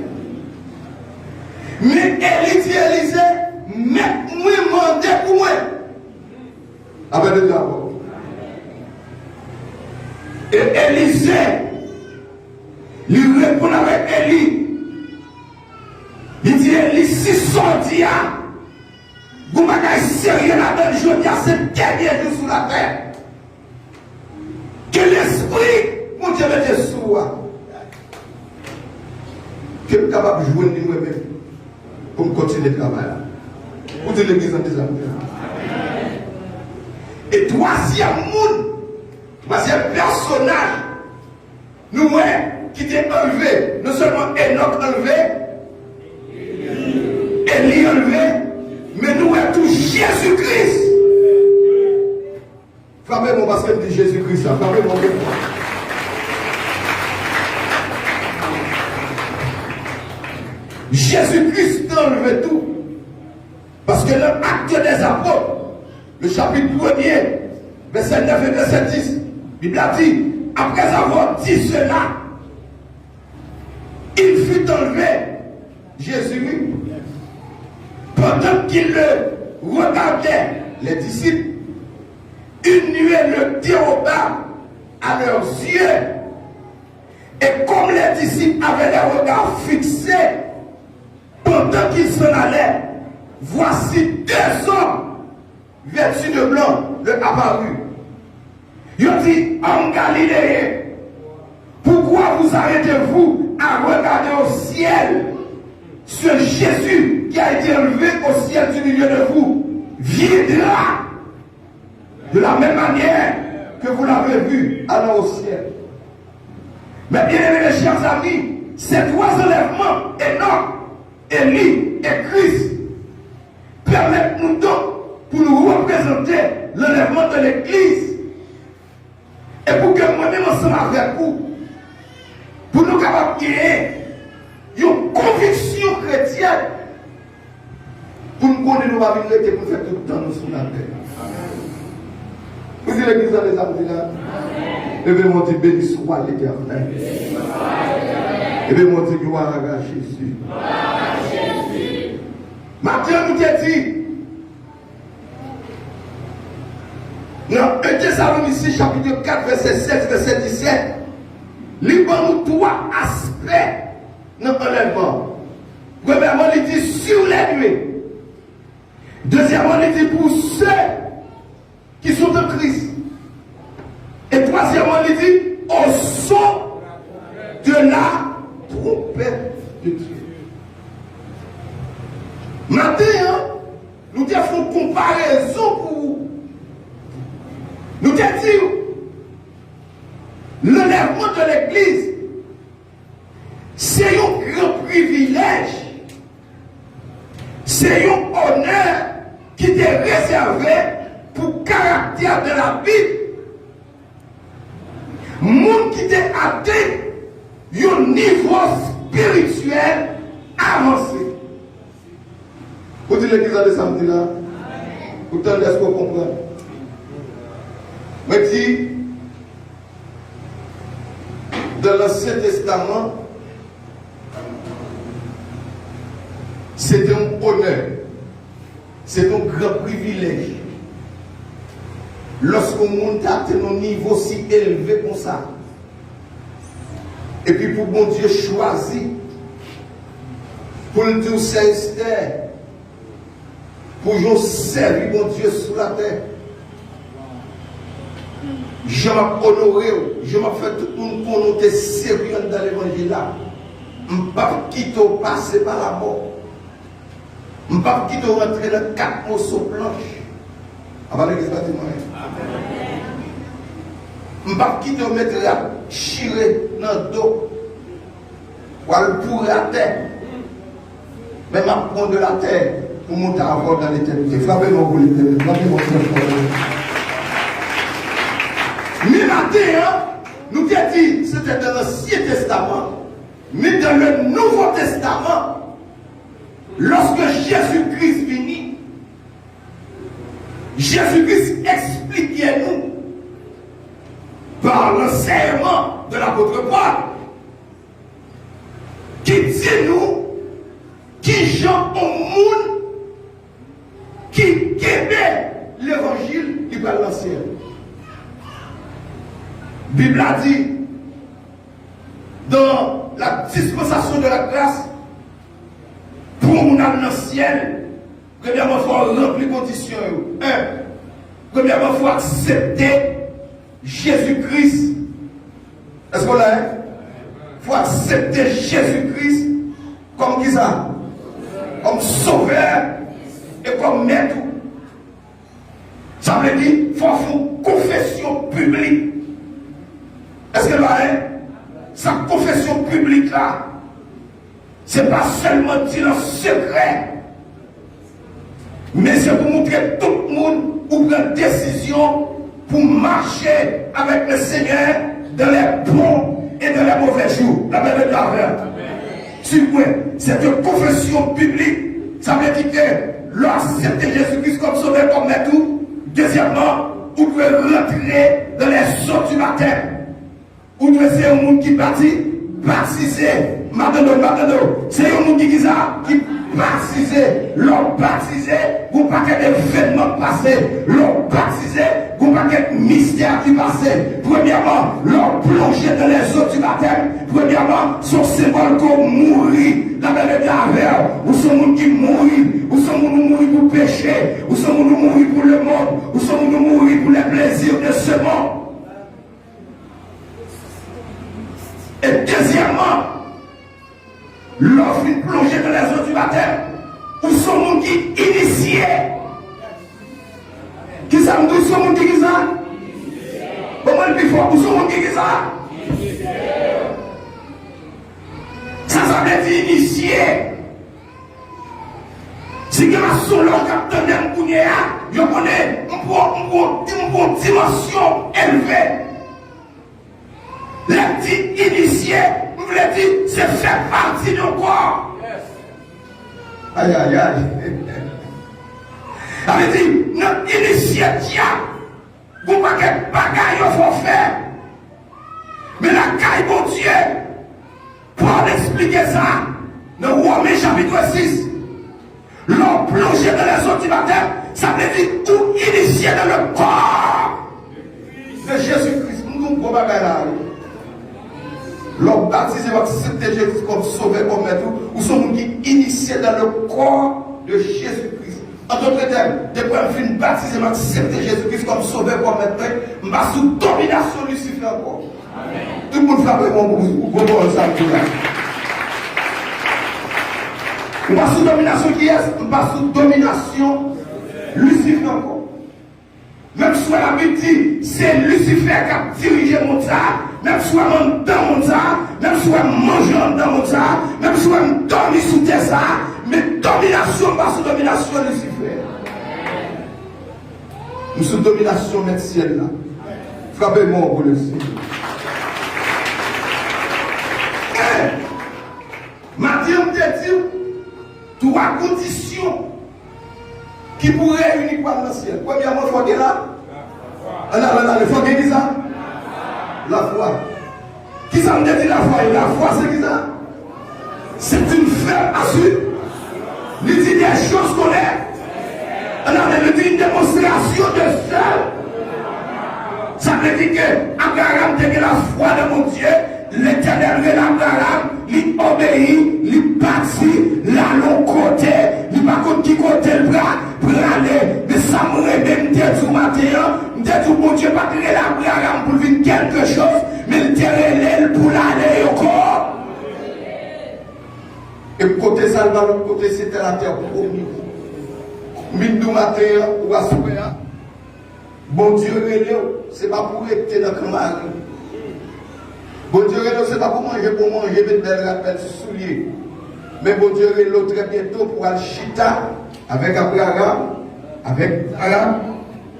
Mais Élie dit Élisée, mets-moi demander pour moi. Avec le dialogue. Et Élisée lui répond avec Élie. Il dit Élie, si sorti, vous m'avez sérieux là-dedans, je dis à ce dernier jour sur la terre. Que l'esprit, mon Dieu, mette sur moi. Que je suis capable de jouer de moi-même pour continuer le travail. Pour dire l'église en disant. Et troisième personnage, nous qui t'est enlevé, non seulement Enoch enlevé, Élie enlevé, mais nous tout Jésus-Christ. Frappez mon basket de Jésus-Christ. Frappez mon basket. Jésus-Christ a enlevé tout. Parce que l'acte des apôtres, le chapitre 1er, verset 9 et verset 10, la Bible a dit, après avoir dit cela, il fut enlevé, Jésus, pendant qu'il le regardait, les disciples, une nuée le déroba à leurs yeux. Et comme les disciples avaient les regards fixés, pendant qu'ils s'en allaient, voici 2 hommes vêtus de blanc leur apparus. Ils ont dit, en Galilée, pourquoi vous arrêtez-vous à regarder au ciel? Ce Jésus qui a été élevé au ciel du milieu de vous viendra de la même manière que vous l'avez vu aller au ciel. Mais bien aimés les chers amis, ces 3 enlèvements, Enoch, Élie et Christ, permettent-nous donc pour nous représenter l'enlèvement de l'Église. Et pour que moi-même ensemble avec vous, pour nous capables de gagner une conviction chrétienne, pour nous connaître nos habiletés pour faire tout le temps nous sur la terre. Vous dites l'église dans les samedis là. Levez-moi dit béni soit l'Éternel. Levez-moi dit gloire à Jésus. Matthieu nous a dit dans 1 Thessaloniciens chapitre 4 verset 16 verset 17, il y a 3 aspects dans l'enlèvement. Premièrement, il dit sur les nuées. Deuxièmement, il dit pour ceux qui sont en Christ. Et troisièmement, il dit au son de la trompette de Dieu. Maintenant, nous devons une comparaison pour vous. Nous devons dire l'enlèvement de l'Église, c'est un grand privilège, c'est un honneur qui est réservé pour le caractère de la Bible. Monde qui est atteint un niveau spirituel avancé. Vous dites l'église de samedi là? Vous entendez ce qu'on comprend? Mais dit, dans l'Ancien Testament, c'est un honneur, c'est un grand privilège. Lorsqu'on monte à un niveau si élevé comme ça, et puis pour mon Dieu choisir, pour le dire c'est Esther, pour je servir mon Dieu sous la terre. Je m'ai honoré, je m'ai fait tout le monde connoter sérieux dans l'évangile là. Je ne vais pas quitter passer par la mort. Je ne vais pas quitter rentrer dans 4 mots sur planche. Avant l'église bâtiment. Je ne vais pas quitter mettre la chirée dans le dos. Pour aller pour la terre. Mais je prends de la terre pour monter à bord dans l'éternité. Frappez-moi pour l'éternité. Frappez-moi pour l'éternité. Mais matin, nous avons dit, c'était dans l'Ancien Testament, mais dans le Nouveau Testament, lorsque Jésus-Christ vient, Jésus-Christ expliquait nous, par l'enseignement de l'apôtre Paul, qui dit nous, qui gens au monde, qui aimait l'évangile qui va l'ancien. La Bible a dit, dans la dispensation de la grâce, pour mon âme dans le ciel, premièrement, il faut remplir les conditions. Premièrement, il faut accepter Jésus-Christ. Est-ce qu'on l'a? Il faut accepter Jésus-Christ comme qui ça? Comme sauveur et comme maître. Ça veut dire qu'il faut faire une confession publique. Est-ce que sa confession publique là, c'est pas seulement dire en secret, mais c'est pour montrer tout le monde où prendre décision pour marcher avec le Seigneur dans les bons et dans les mauvais jours. La Bible est là. C'est une confession publique. Ça veut dire que l'accepter Jésus-Christ comme sauveur, comme maître. Deuxièmement, vous pouvez rentrer dans les eaux du baptême. Ou devez c'est un monde qui baptise, baptisé, maintenant, c'est un monde qui baptisé, l'homme baptisé, vous pas qu'un événement passé, l'homme baptisé, vous pas qu'un mystère qui passé. Premièrement, l'homme plongé dans les eaux du baptême. Premièrement, son symbole qu'on mourit, la même affaire, ou son monde qui mourit, ou son monde mourit pour péché, ou son monde mourit pour le monde, ou son monde mourit pour les plaisirs de ce monde. Et deuxièmement, l'offre plongée dans les eaux du baptême, où sont les gens qui initiés. Qui ça me dit, sont les gens qui ça? Comment le plus fort, où sont les gens qui ça? Ça veut dire initié. Si vous avez son long capteur d'un pounet, vous connaissez une dimension élevée. Les petits initiés, vous voulez dire, c'est faire partie de quoi? Aïe, aïe, aïe. Ça veut dire, notre initié, vous ne pouvez pas gagner au forfait. Mais la caille, mon Dieu, pour expliquer ça, dans Romains chapitre 6, l'homme plongé dans les eaux du baptême, ça veut dire tout initié dans le corps de Jésus-Christ. Nous ne pouvons pas gagner. L'homme baptisé, accepter Jésus comme sauveur, comme maître, ou sont gens qui initiés dans le corps de Jésus-Christ. En d'autres termes, depuis que je suis baptisé, accepter Jésus-Christ comme sauveur, comme maître, je suis sous domination de Lucifer encore. Tout le monde frappe mon gros ça. Je suis sous domination qui est, je suis sous domination Lucifer encore. Même si la Bible dit, c'est Lucifer qui a dirigé mon temps, même si on dans mon temps, même si on mange dans mon temps, même si on dormi sous terre, mais domination, pas sous domination Lucifer. Nous sous domination de ciel là. Frappez-moi pour le ciel. Mathieu me dit, trois conditions qui pourrait réunir quoi dans le ciel. Premièrement, il faut qu'il y ait là. Il faut qu'il y ait ça. La foi. Qui ça me dit la foi? La foi, c'est qui ça? C'est une ferme assurée. Il dit des choses qu'on est. Il dit une démonstration de ça. Ça veut dire que Abraham a la foi de mon Dieu. L'Éternel de l'Abraham, il obéit, il bâtit, là l'autre côté, il va contre qui côté le bras, pour aller, mais ça me réveille, m'était tout matin, m'était tout bon Dieu, pas de l'Abraham pour venir quelque chose, mais il était pour l'aller au corps. Et côté ça, l'autre côté, c'était la terre promise. Mindou matin, ou à souper, bon Dieu, c'est pas pour être dans le camarade. Bon Dieu, ce n'est pas pour manger, mais belle rappel soulier. Mais bon Dieu, l'autre très bientôt pour aller chita avec Abraham, avec Aram,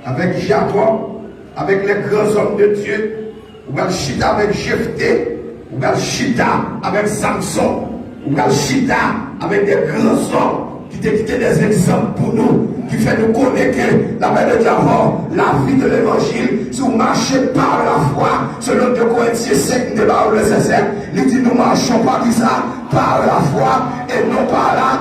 avec Jacob, avec les grands hommes de Dieu. Ou aller chita avec Jephthé, ou aller chita avec Samson, ou aller chita avec des grands hommes qui te quitté des exemples pour nous, qui fait nous connaître que la paix de d'abord, la vie de l'évangile, si vous marchez par la foi, selon 2 Corinthiens 5, de la verset 7, il dit nous marchons par ça, par la foi, et non par la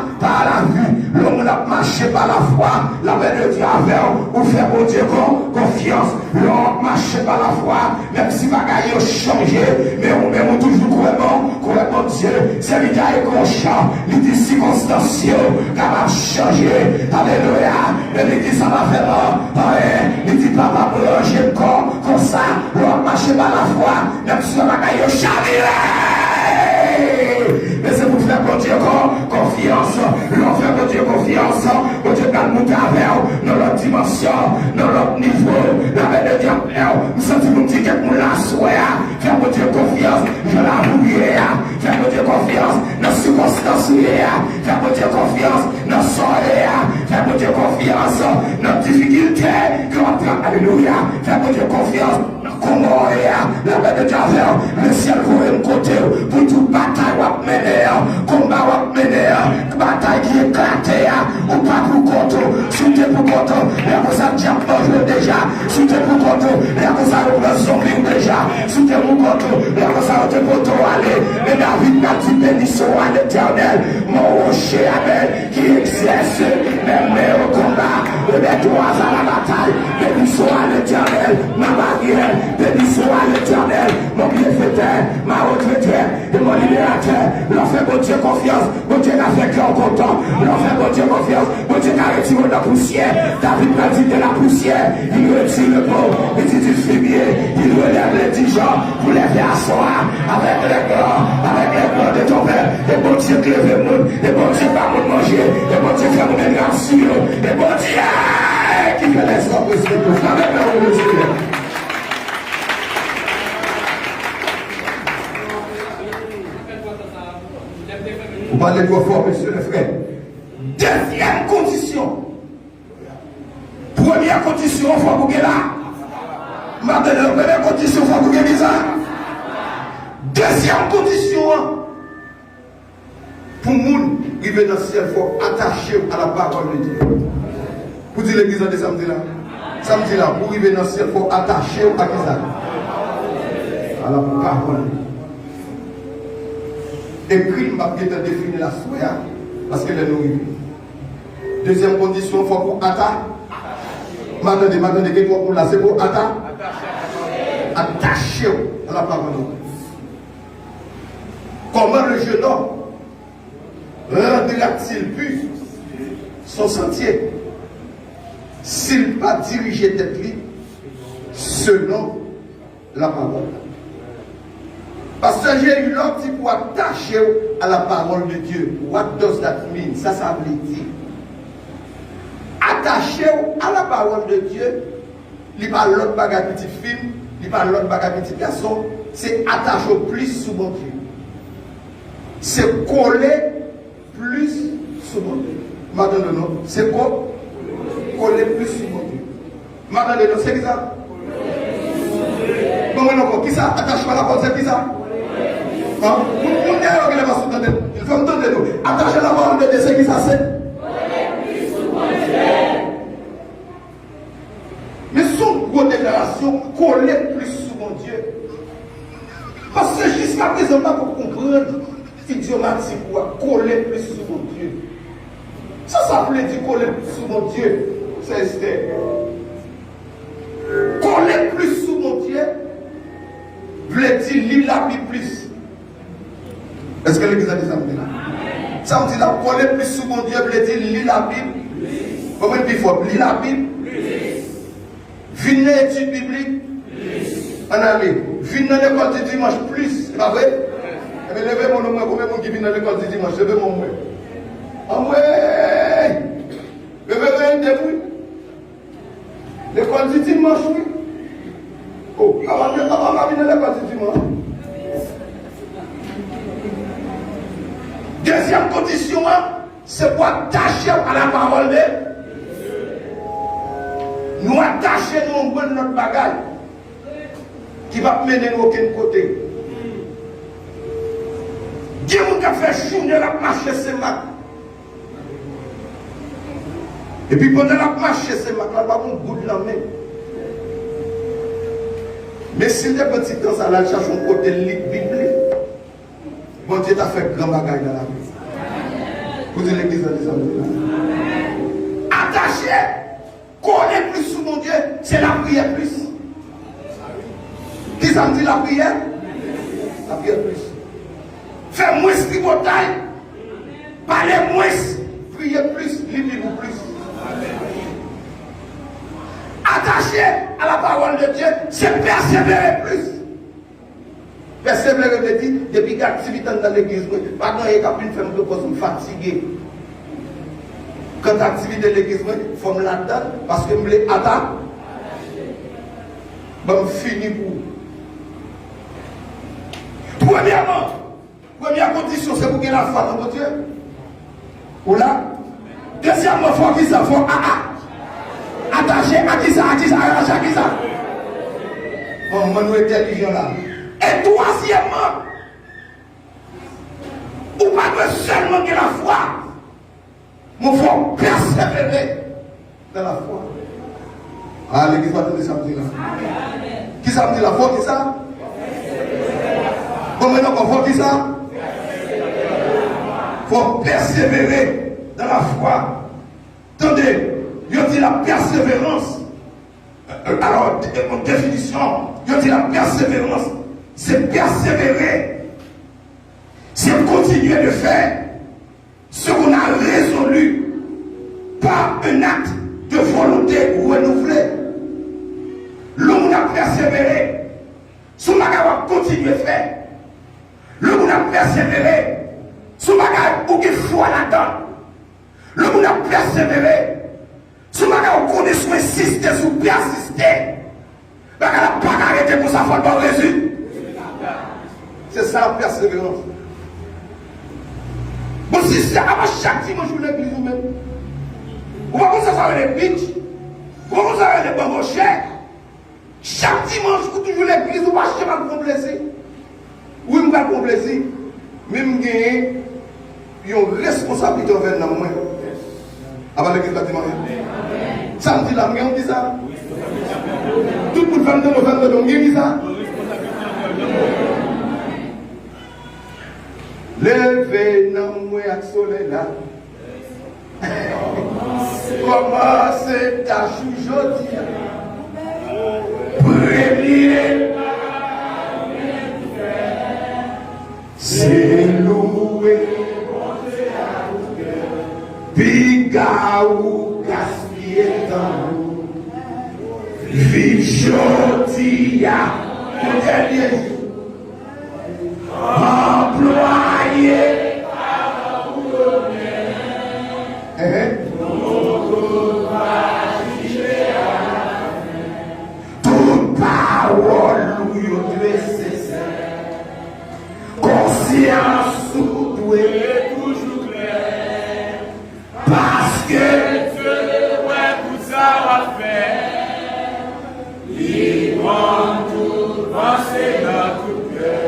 vue. L'homme n'a marché par la foi, la paix de Dieu avec, ou faire mon Dieu confiance. L'homme marché par la foi, même si bagaille a changé, mais on toujours couramment Dieu, c'est lui qui a conscient, il dit circonstancieux, va changer. Alléluia. Il dit ça va faire. Il dit papa pour changer le corps comme ça. On marche par la foi. Même si on va gagner au chaviré. Mais c'est pour faire bon Dieu confiance. L'on fait bon Dieu confiance. Bon Dieu va monter avec dans l'autre dimension, dans l'autre niveau. La paix de Dieu. Nous sentons que quelqu'un l'a souhaité. Faire bon Dieu confiance. Je la rouille. Faire bon Dieu confiance dans les circonstances. Faire bon Dieu confiance dans le soleil. Faire bon Dieu confiance dans les difficultés. Alléluia. Faire bon Dieu confiance dans le Congo. La paix de Dieu. Le ciel vous aime côté pour toute bataille ou mener. Combat ou mener. Bataille qui éclate. Ou pas pour compte. Si tu es pour compte. La cause a déjà mangé déjà. Si tu es pour compte. La cause a zombie déjà. Si tu es pour compte. La cause a été pour toi aller. Mais David n'a dit bénisson à l'éternel. Mon rocher Abel qui exerce même au combat. Les droits à la bataille. Bénisson à l'éternel. Ma barrière. Bénisson à l'éternel. Mon bienfaiteur. Ma retraité. Et mon libérateur. L'on fait bon Dieu confiance. Bon Dieu n'a fait qu'en content. L'on fait bon Dieu confiance. Bon Dieu n'a retiré la poussière. David m'a dit de la poussière. Il retire le pot. Il dit du fumier. Il relève les 10 gens pour les faire asseoir avec les corps de ton père. Et bon Dieu qui lève le monde. Et bon Dieu va nous manger. Et bon Dieu fait nous mettre en sur. Et bon Dieu qui fait les hommes possibles pour faire avec le Seigneur. Vous parlez trop fort, monsieur le frère. Deuxième condition. Première condition, il faut que là. Maintenant, première condition, il faut que ça. Deuxième condition, pour nous, arriver dans le ciel, il faut attacher à la parole de Dieu. Pour dire l'église de samedi là. Samedi là, pour arriver dans le ciel, il faut attacher à la parole. Écrit, je vais définir la souhait, parce que nous arrivons. Deuxième condition, il faut pour attacher. Maintenant, pour là, c'est pour attacher à la parole de Dieu. Comment le jeune homme rendra-t-il pur son sentier s'il pas dirigé tête lui selon la parole? Parce que j'ai eu l'autre pour attacher à la parole de Dieu. What does that mean? Ça veut dire attaché à la parole de Dieu. Il n'y a pas l'autre bagage petit film, il n'y a pas l'autre bagage petit garçon. C'est attacher plus sur mon Dieu. C'est coller plus sur mon Dieu. Maintenant, non, c'est quoi? Coller plus sur mon Dieu. Maintenant, non, c'est qui ça? Bon, non, qui ça? Attache à la parole, c'est qui ça? Hein? Il faut me donner nous. Attacher à la parole de Dieu, c'est qui ça? C'est? Mais son gros déclaration, coller plus sur mon Dieu. Parce que jusqu'à présent, pas pour comprendre idiomatique ou coller plus sur mon Dieu. Ça veut dire coller plus sur mon Dieu. C'est Esther. Coller plus sur mon Dieu veut dire lire la Bible plus. Est-ce que l'église a dit ça? Ça me dit là, coller plus sur mon Dieu veut dire lire la Bible. Comment il faut lire la Bible? Venez études bibliques. En ami, venez dans l'école du dimanche plus. C'est pas vrai? Mais levez mon nom, combien de gens qui viennent dans l'école du dimanche? Levez mon nom. Ah ouais! Levez un début. L'école du dimanche, oui. Oh, avant de venir à l'école du dimanche. Deuxième condition, c'est pour attacher à la parole de Dieu. Nous attacher nous à notre bagage qui va mener nous aucun côté. Dieu nous a fait journée la marche ce matin. Et puis pendant la marche ce matin, on va avoir un bout de la main. Mais si les petits temps ça la cherche un côté biblique, bon Dieu t'a fait grand bagage dans la vie. Vous dites l'église des amis. Attaché, coller plus sur mon Dieu, c'est la prière plus. Qui ça me dit la prière? La prière plus. Fais moins de bataille, parlez moins, priez plus, lisez plus. Attaché à la parole de Dieu, c'est persévérer plus. Persévérer veut dire, depuis que l'activité dans l'église, pendant qu'il y a une femme qui est fatiguée. Quand l'activité de l'église, il faut me l'attendre parce que je me l'attends. Je finis pour. Premièrement, première condition, c'est pour qu'il y ait la foi dans mon Dieu. Ou là. Deuxièmement, il faut qu'il s'en faut attaché à qui ça, attaché à qui ça. Bon, moi, nous intelligents là. Et troisièmement, ou pas seulement que la foi, mais il faut persévérer dans la foi. Ah, l'église va donner ça me dit là. Qui ça me dit la foi, qui ça? Bon, maintenant, il faut qui ça? Il faut persévérer dans la foi. Attendez, il dit la persévérance. Alors, en définition, il dit la persévérance, c'est persévérer, c'est continuer de faire ce qu'on a résolu par un acte de volonté renouvelée. L'homme a persévéré, son bagage va continuer à faire. L'homme a persévéré, son bagage pour qu'il foi là-dedans. L'homme a persévéré. Si vous connaissez, vous insistez, vous persistez, vous n'avez pas arrêté pour ça, il faut le résultat. C'est ça la persévérance. Bon, si c'est à chaque dimanche, vous l'église vous-même. Vous ne pouvez pas faire les bitches, vous ne pouvez pas faire les bambos chers. Chaque dimanche, vous toujours l'église, vous ne pouvez pas faire plaisir. Oui, je ne pas faire plaisir. Mais je gagne une responsabilité envers moi. Avant l'église bâtiment. Ça me dit la on dit ça. Tout le monde va dans le ventre de l'homme, dit ça. Levez dans moi à soleil là. Comment c'est ta chou aujourd'hui? Premier c'est loué. Pigaou gaspillé dans l'eau. Vive Jodia. Le dernier jour. Employé. Toute parole où il doit cesser. Conscience où doit toujours clair. Parce que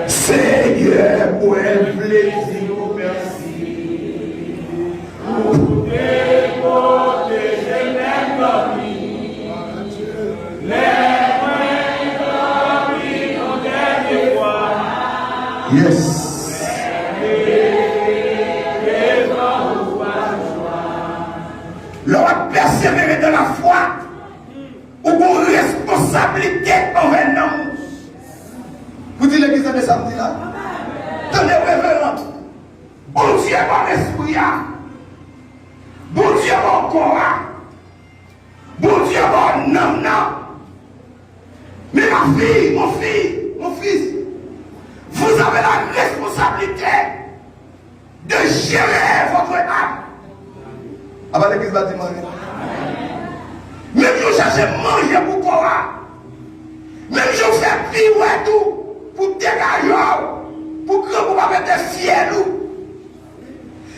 Seigneur, moi, plaisir, merci. Pour te protéger les dormis. Les mains dormis en dernier fois. Yes. L'on persévérer dans la foi ou pour responsabilité envers nous. Vous dites l'église de samedi là? Tenez révérend. Bon Dieu, mon esprit. Bon Dieu, mon corps. Bon Dieu, mon âme. Mais ma fille, mon fils, vous avez la responsabilité de gérer votre âme. Avant l'église bâtiment. Même si vous cherchez manger pour quoi? Même si vous faites vivre tout. Pour dégager, pour que vous ne pas fier nous.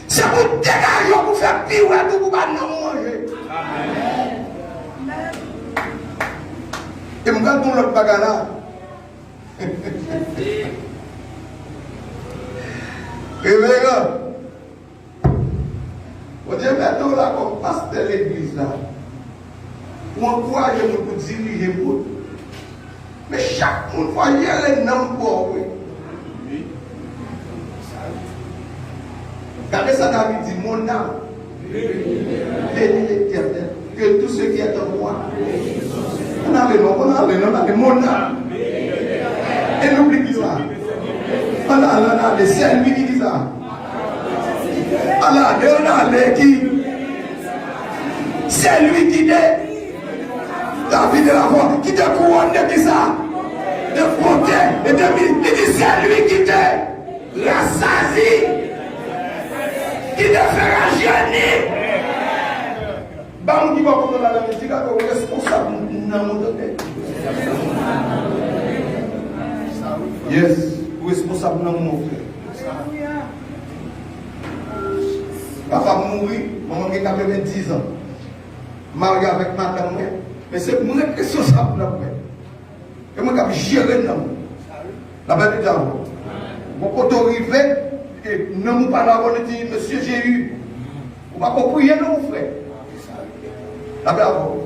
C'est pour dégager, pour faire vivre tout, pour ne pas nous manger. Et je regarde pour l'autre bagarre là. Révérend. Vous dites, maintenant là, comme pasteur de l'église là, pour encourager nous pour diriger pour. Mais chaque monde voyait les noms pour oui. Regardez ça, David dit, mon âme, bénis l'Éternel, que tout ce qui est en moi. On a le nom, mon âme. Et n'oublie qui ça. Allah, c'est lui qui dit ça. Allah, qui. C'est lui qui dit. David de la voix, qui te couronne de qui ça? De bonté et de il dit c'est lui qui te rassasie, qui te fait rajeunir. Bam qui va pour la musique, comme responsable dans mon domaine. Yes, responsable dans mon frère. Papa mourit, maman qui a 90 ans. Marié avec madame. Mais c'est moi qui suis responsable là. Et moi qui suis géré là. La belle de Dieu. Mon poteau arrivé, et ne nous pas là, on dit, monsieur Jéhu, on va pas prier non, frère. La belle avant.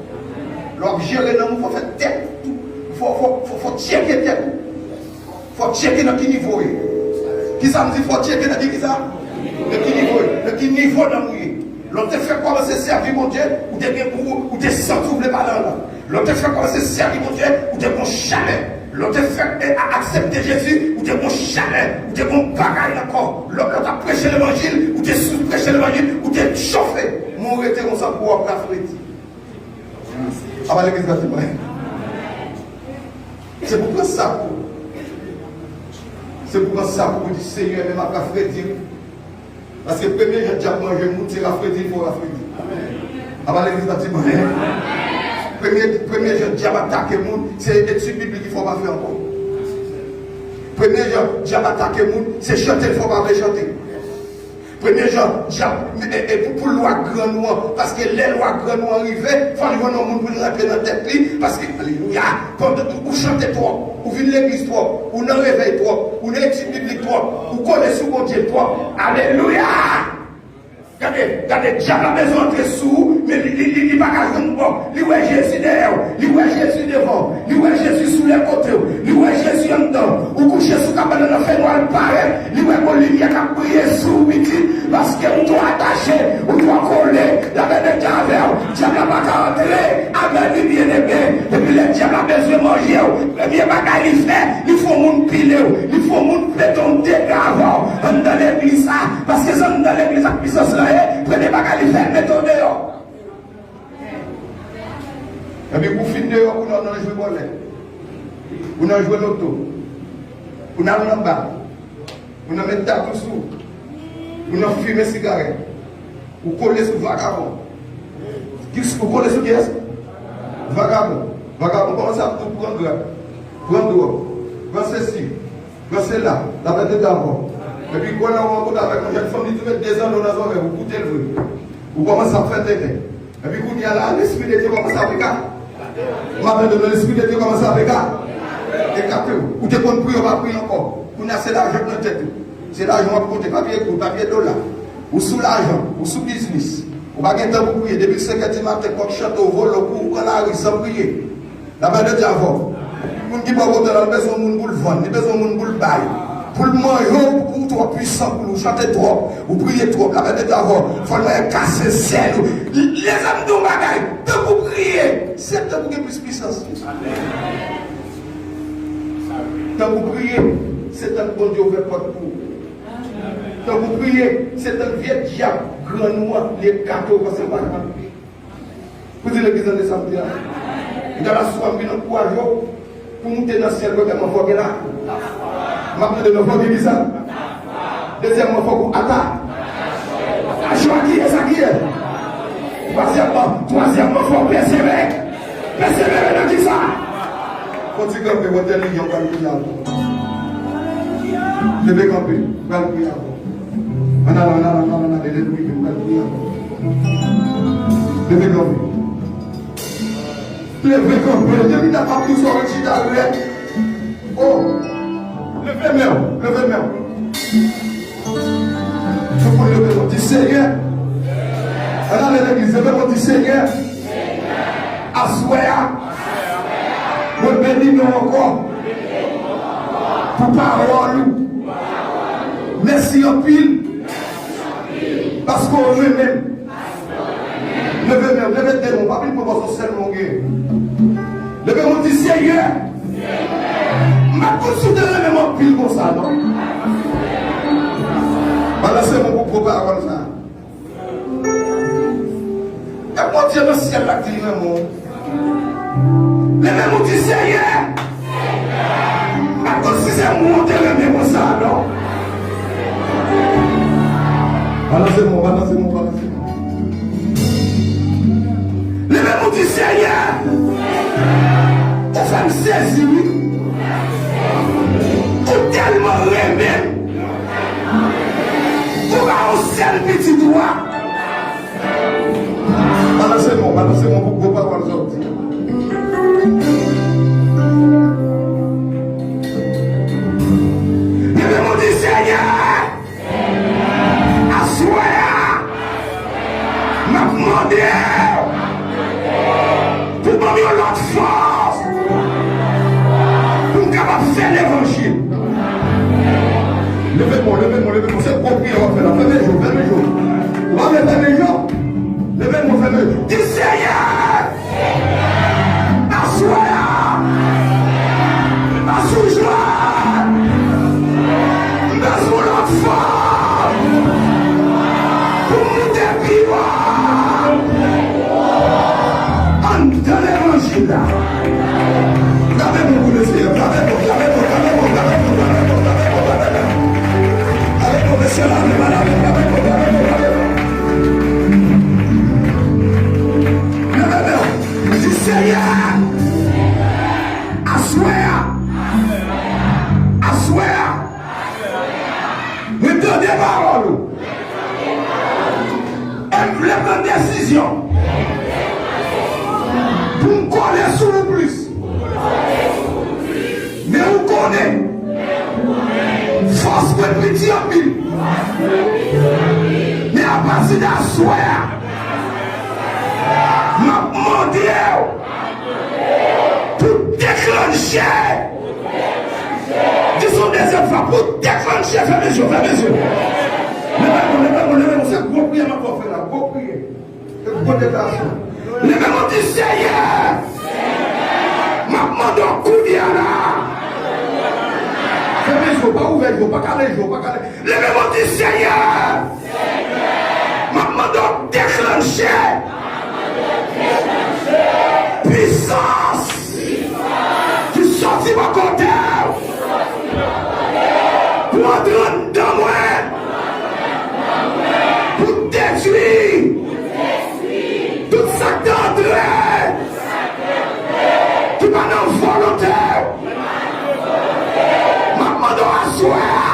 L'homme géré là, il faut faire tête. Il faut checker tête. Il faut checker dans quel niveau. Qui ça me dit, il faut checker dans quel niveau. De quel niveau dans le l'autre fait commencer à servir mon Dieu, ou des sans troubles pas là. L'autre fait commencer à servir mon Dieu, ou des bons chalets. L'autre fait accepter Jésus, ou des bons chalets, ou des bons bagailles encore. L'autre a prêché l'évangile, ou des sous-prêché l'évangile, ou des chauffés. Mon été, on s'en pour la frite. Avant l'église de la c'est pour ça. C'est pour ça que vous dites, Seigneur, même à la frite. Parce que le premier jour, j'ai mangé, c'est la frite, il faut la frite. Avant l'église de la premier jour, j'ai attaqué le monde, c'est l'étude biblique qu'il ne faut pas faire encore. Premier jour, j'ai attaqué le monde, c'est chanter, il ne faut pas chanter. Premier jour, pour loi grand noir, parce que les lois grand noir arrivaient, il fallait voir nos monde pour nous rentrer dans la tête, parce que, alléluia, quand vous chantez trop, vous venez de l'église trop, vous ne réveillez trop, vous l'étude biblique trop, vous connaissez mon Dieu trop, alléluia. Regardez, diable a besoin d'entrer sous, mais il n'est pas qu'à jouer bon. Il voit Jésus derrière, il voit Jésus devant, il voit Jésus sous les côtés, il voit Jésus en dedans. Ou couché sous cabane dans le fait noir, il paraît, il voit qu'on lumière qui a prié sous petit, parce que on doit attacher, on doit coller, la main de diable n'a pas qu'à entrer, avec lui bien aimé, et puis le diable a besoin de manger, le bien bagaille il fait, il faut mon piler, il faut mon péton dégravant, dans l'église, parce que c'est dans l'église à puissance là, prenez bagaille il fait, mettons dehors. Et puis, vous finissez dehors, vous n'avez joué volet, vous n'avez joué l'auto, vous n'avez en bas, vous n'avez mis ta sous, vous n'avez fumé cigarette, vous collez sur vagabond. Vous collez sur qui est-ce? Vagabond. Vagabond, commencez à tout prendre grave. Prendre drogue. Prendre ceci. Prendre cela. La bête d'avant. Et puis, quand on rencontre avec une jeune femme, vous mettez 2 ans dans la zone, vous coûtez le vrai. Vous commencez à faire des mains. Et puis, quand il y a là, l'esprit de Dieu commence à regarder. Maintenant, l'esprit de Dieu commence à regarder. Écartez-vous. Vous te compte prier, on va prier encore. Vous avez l'argent dans la tête. C'est l'argent pour compter papier pour papier dollar. Ou sous l'argent, ou sous business. Vous n'avez pas de temps pour prier. Depuis 5 h du matin, quand tu chantes au vol, ou quand la rue sans prier. La main de Dieu avant. Les gens qui ne peuvent pas besoin de monde pour le vendre, ils ont besoin de monde pour le bail. Pour le manger, pour trop puissant, pour nous chanter trop, ou prier trop. La main de Dieu avant. Il faut le casser ciel. Les hommes de bagaille, temps pour prier. C'est le temps pour qu'il y ait plus de puissance. Temps pour prier, c'est un bon Dieu ouvert porte pour vous. Quand vous priez, c'est un vieux diable, grand noir, les gâteaux, parce que c'est pas grave. Vous dites l'église de samedi là. Et dans la soirée, on vient 3 jours pour monter dans le ciel, quand on va là. Je vais vous dire l'église là. Deuxièmement, il faut qu'on attaque. Qui est ça qui est? Troisièmement, il faut persévérer. Persévérer dans qui ça? Quand tu campes, vous êtes lié, on va le prier avant. Je vais camper, on va le prier avant. Non, levez comme levez comme depuis ta femme tout sur le chita. Oh, levez même. Je peux lever mon petit Seigneur. Alors l'église, levez mon petit Seigneur. Assoya. Me bénis encore. Pour parole. Merci en pile. Parce qu'on veut même. Levez des mots, pas plus pour votre seul mon Dieu. Levez mon petit Seigneur. Ma couche de lever mon pile comme ça, non? Balancez mon propre parole ça. Et moi, Dieu, le ciel là, qui est mon. Levez mon petit Seigneur. Ma couche c'est monter lever mon ça, non? Balancez-moi. Levez mon petit Seigneur. On fait me saisir. Pour tellement remettre. Pour un seul petit doigt. Balancez-moi pour que vous ne pas sortir. Levez mon petit Seigneur. M'a demandé pour donner l'autre force pour nous capable de faire l'évangile. Levez-moi, c'est pour prier, on va faire la fin des jours. On va faire les jours. Levez-moi, fais les jours. Dis Seigneur, assois, assouge-moi, donne-moi l'autre force pour nous déprimer. Dans l'évangile là. Gardez mon coup de ciel, gardez mon. Avec mon monsieur là, dis Seigneur, assois, me donne des paroles, et me prendre décision. Pour me coller sous le plus. Mais on connaît. Force pour petit en pile. Mais à partir d'asseoir, m'a demandé pour déclencher. Disons deuxième fois pour déclencher. Fais mes yeux, fais mes yeux. Levez-moi, c'est gros prière, ma pauvre frère, gros prière. Gros déclaration. Levez-moi du Seigneur. Ma demande en couvert là. Fais mes yeux, pas ouvert, pas calé, pas calé. Levez-moi du Seigneur. Ma demande en déclencher. Puissance qui sortit mon côté pour entrer dans moi, pour détruire tout ça d'entrée qui m'a non volontaire. Maman doit asseoir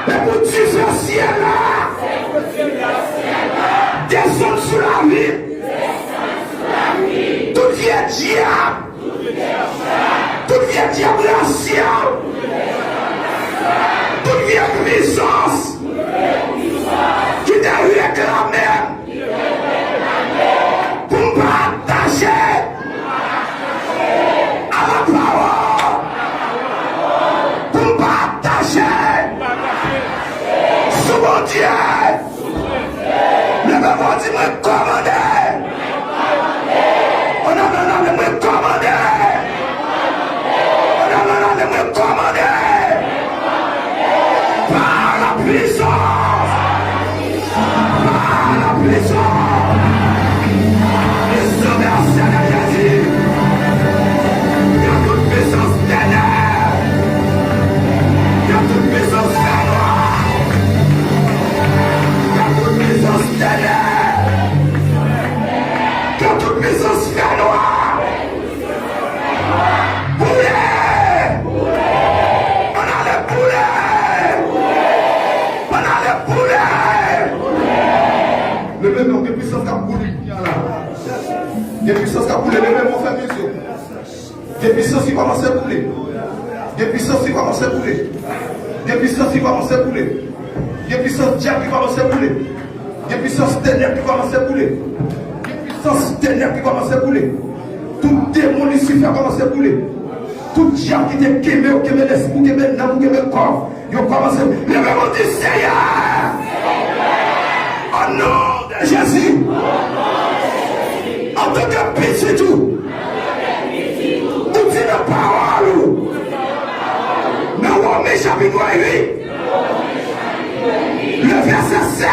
et pour différencier là, descendre sur la vie. Tout vient diable, tout vient diable ancien, tout vient puissance qui t'a réclamé pour m'attacher à la parole, pour m'attacher sous mon Dieu. Le même dit me commander. On a me commander. On a me commander. Par la puissance. Par la puissance. Et sauver un Seigneur Jésus. Il y a toute puissance ténèbres. Il y a toute puissance ténèbres. Il y a toute puissance ténèbres. Il y a toute puissance ténèbres. Levez-moi, que puissance qui a coulé. Des puissances qui a coulé, levez-moi, frère, bien sûr. Des puissances qui commencent à couler. Des puissances qui commencent à couler. Des puissances qui commencent à couler. Des puissances diables qui commencent à couler. Des puissances ténèbres qui commencent à couler. Des puissances ténèbres qui commencent à couler. Tout démon Lucifer commence à couler. Tout diable qui t'est quémé, ou quémé l'esprit, ou quémé l'âme, ou quémé le corps. Ils ont commencé. Levez-moi du Seigneur. Au nom de Jésus. En tant que petit tout. Nous dit la parole. Dans Romains chapitre 8. Le verset 16.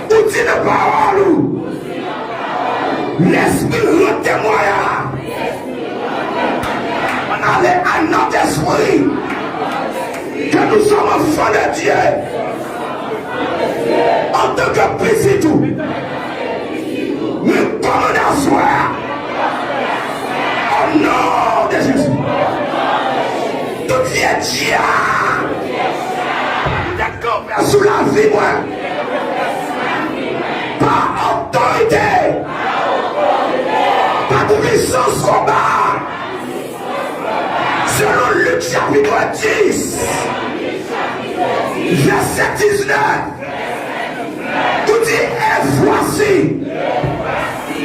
Nous dit la parole. L'esprit retémoignera. On allait à notre esprit. Que nous sommes enfants de Dieu. En tant que petit tout, nous commandons à soi. Au nom de Jésus. Tout vient diable. D'accord, sous la vie, moi. Par autorité. Par puissance combat. Selon Luc chapitre 10. Verset 19. Tout dit, et voici,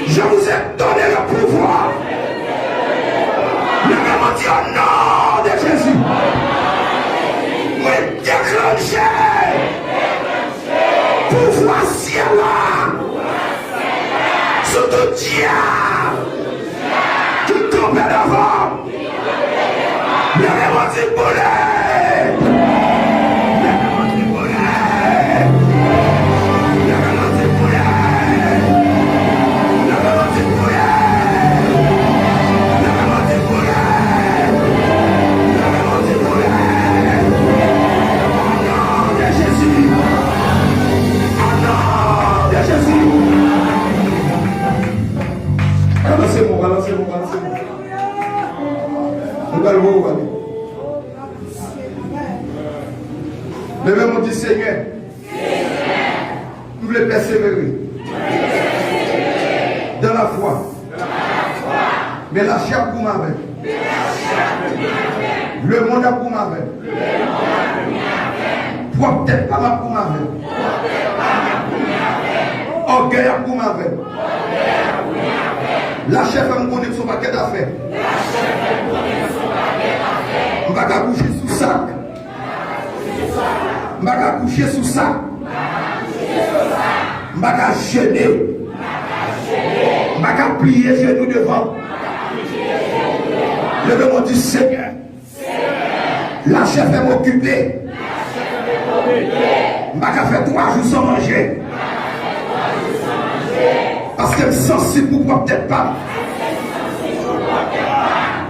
je vous ai donné le pouvoir. Le même dit au nom de Jésus. Me déclencher. Pouvoir ciel-là. Sur tout diable. Qui tombait devant. Le même dit boulet. Levez-moi du Seigneur. Nous voulons persévérer dans la foi. Mais la chair pour ma Le monde a pour ma Pour peut-être pas ma pour ma veille. Orgueil à pour ma veille. La chef me connaît son paquet d'affaires. Je vais coucher sous sac. Je vais coucher sous sac. Je vais gêner. Je vais plier genoux devant. Le nom du Seigneur. La chef est m'occuper. Je vais faire 3 jours sans manger. Parce que je suis sensible pour peut-être pas.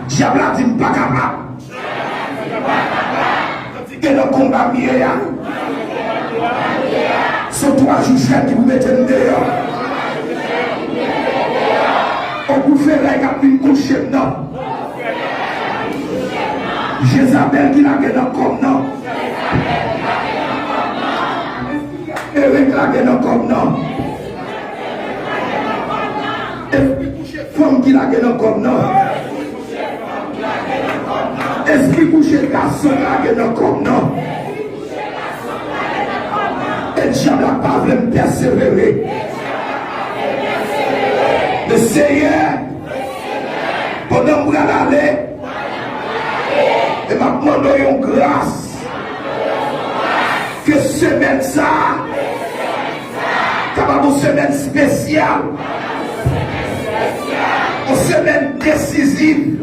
Diable a dit que je ne suis pas capable. Et le combat mieux. Ce 3 jours qui vous mettez dehors. On vous fait la capine coucher non. Jézabel qui l'a gagné comme non. Eric l'a gagné comme non. Femme qui l'a gagné comme non. Esprit couché garçon l'a gagné comme non. Et diable n'a pas voulu me persévérer. Le Seigneur, pendant que vous allez, et m'a demandé une grâce que semaine ça, capable une semaine spéciale, une semaine décisive,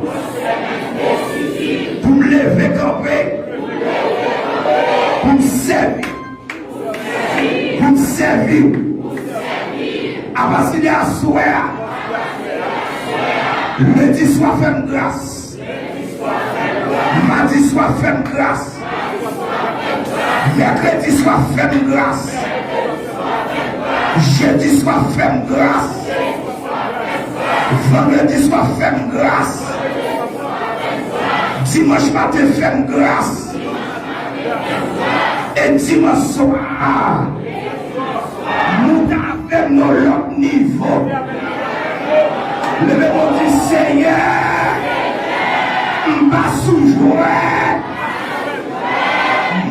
pour me lever camper, pour me servir, avant qu'il y a à souhait. Lundi soir, fais grâce. Mardi soir, fais grâce. Mercredi soir, fais grâce. Jeudi soir, fais grâce. Vendredi soir, fais grâce. Dimanche matin, fais grâce. Et dimanche soir, nous avons notre niveau. Le nom du Seigneur, il va sous-jouer,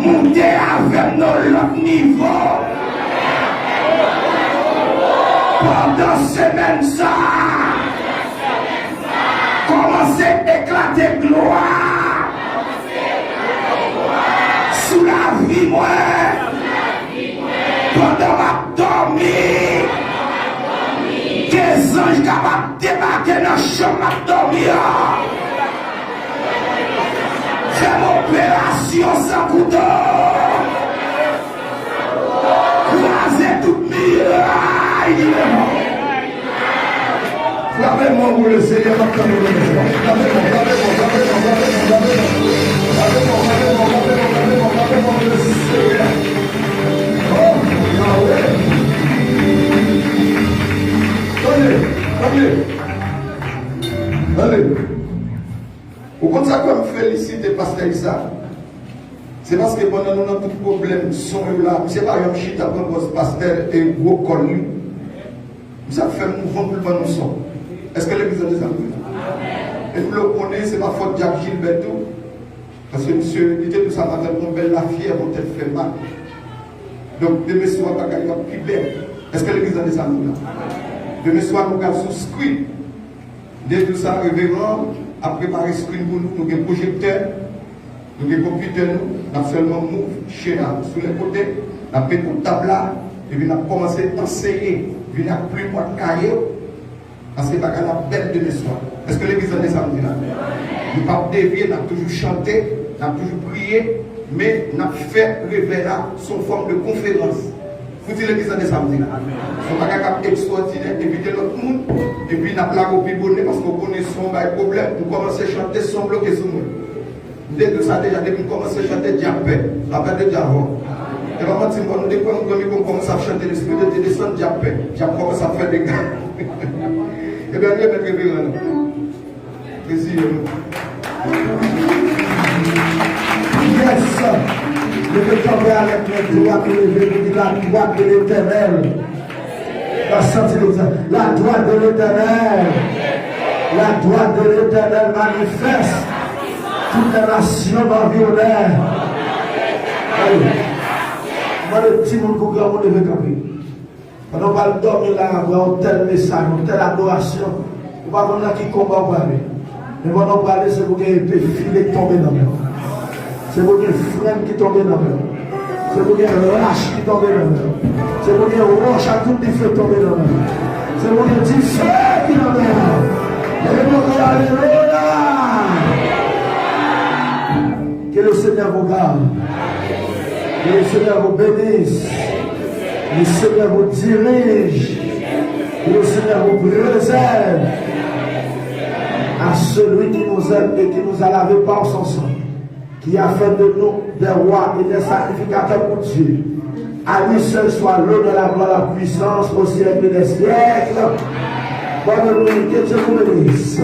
monter avec notre niveau. Pendant semaine ça, commencer à éclater gloire sous la vie moi. Pendant ma dormir. Des anges capables de débarquer dans la chambre à dormir. Faire l'opération sans couteau. Croiser toute miraille. Lavez-moi pour le Seigneur. Lavez-moi pour le Seigneur. Oh, Yahweh. Allez. Au contraire, comme féliciter Pasteur Issa, c'est parce que pendant nous avons tout problème, son là, c'est pas un chita pour le pasteur et gros connu. Ça fait un mouvement pour le son. Est-ce que l'église a des amis? Et nous le connaissons, c'est ma faute Jacques Gilberto. Parce que monsieur, il était tout ça matin, mon belle la fière, mon tête fait mal. Donc, demain soir, pas gagner plus belle. Est-ce que l'église a des amis là? Demain soir, nous avons souscrit. Dès tout ça, révérend, a préparé screen pour nous, nous avons un projecteur, nous avons un computer, nous avons seulement move, chez nous, sur les côtés, nous avons mis une table là, et puis nous avons commencé à enseigner, puis nous avons plus de cahier, parce que nous avons la belle demain soir. Est-ce que l'église a des amis là? Nous n'avons pas dévié, nous avons toujours chanté, nous avons toujours prié, mais nous avons fait révérer sous forme de conférence. Vous dites l'église des samedis. Son bagage extraordinaire, éviter l'autre monde, et puis n'a pas la bonne parce qu'on connaît son problème, nous commençons à chanter sans bloquer sur nous. Dès que ça déjà, depuis qu'on commence à chanter Diapé, la paix de Diavon. Et vraiment, si nous commençons à chanter l'esprit de Dieu descend Diapé, Diapé commence à faire des gars. Et bien, Dieu met révérend. Plaisir. Yes, je vais tomber avec le droit de la droite de l'Éternel. La droite de l'Éternel. La droite de l'Éternel manifeste toutes les nations environnantes. Moi, le petit monde pour grand monde devait camper. Pendant qu'on va dormir là, on va tel message, telle adoration. On va voir qui combat pour aller. Mais pendant qu'on va aller, c'est pour qu'il y ait un filet qui tombe dans le mer. C'est pour qu'il y ait un frein qui tombe dans le mer. C'est pour qu'il y ait un lâche qui tombe dans le mer. C'est pour qu'il y ait un roche à tout les feux tomber dans le mer. C'est pour qu'il y ait du feu qui tombe dans le mer. Et pour qu'il y ait alléluia. Que le Seigneur vous garde. Que le Seigneur vous bénisse. Que le Seigneur vous dirige. Que le Seigneur vous préserve. À celui qui nous aime et qui nous a lavé par son sang, qui a fait de nous des rois et des sacrificateurs pour Dieu. À lui seul soit l'honneur, la gloire, la puissance au siècle des siècles. Bonne nuit, que Dieu vous bénisse.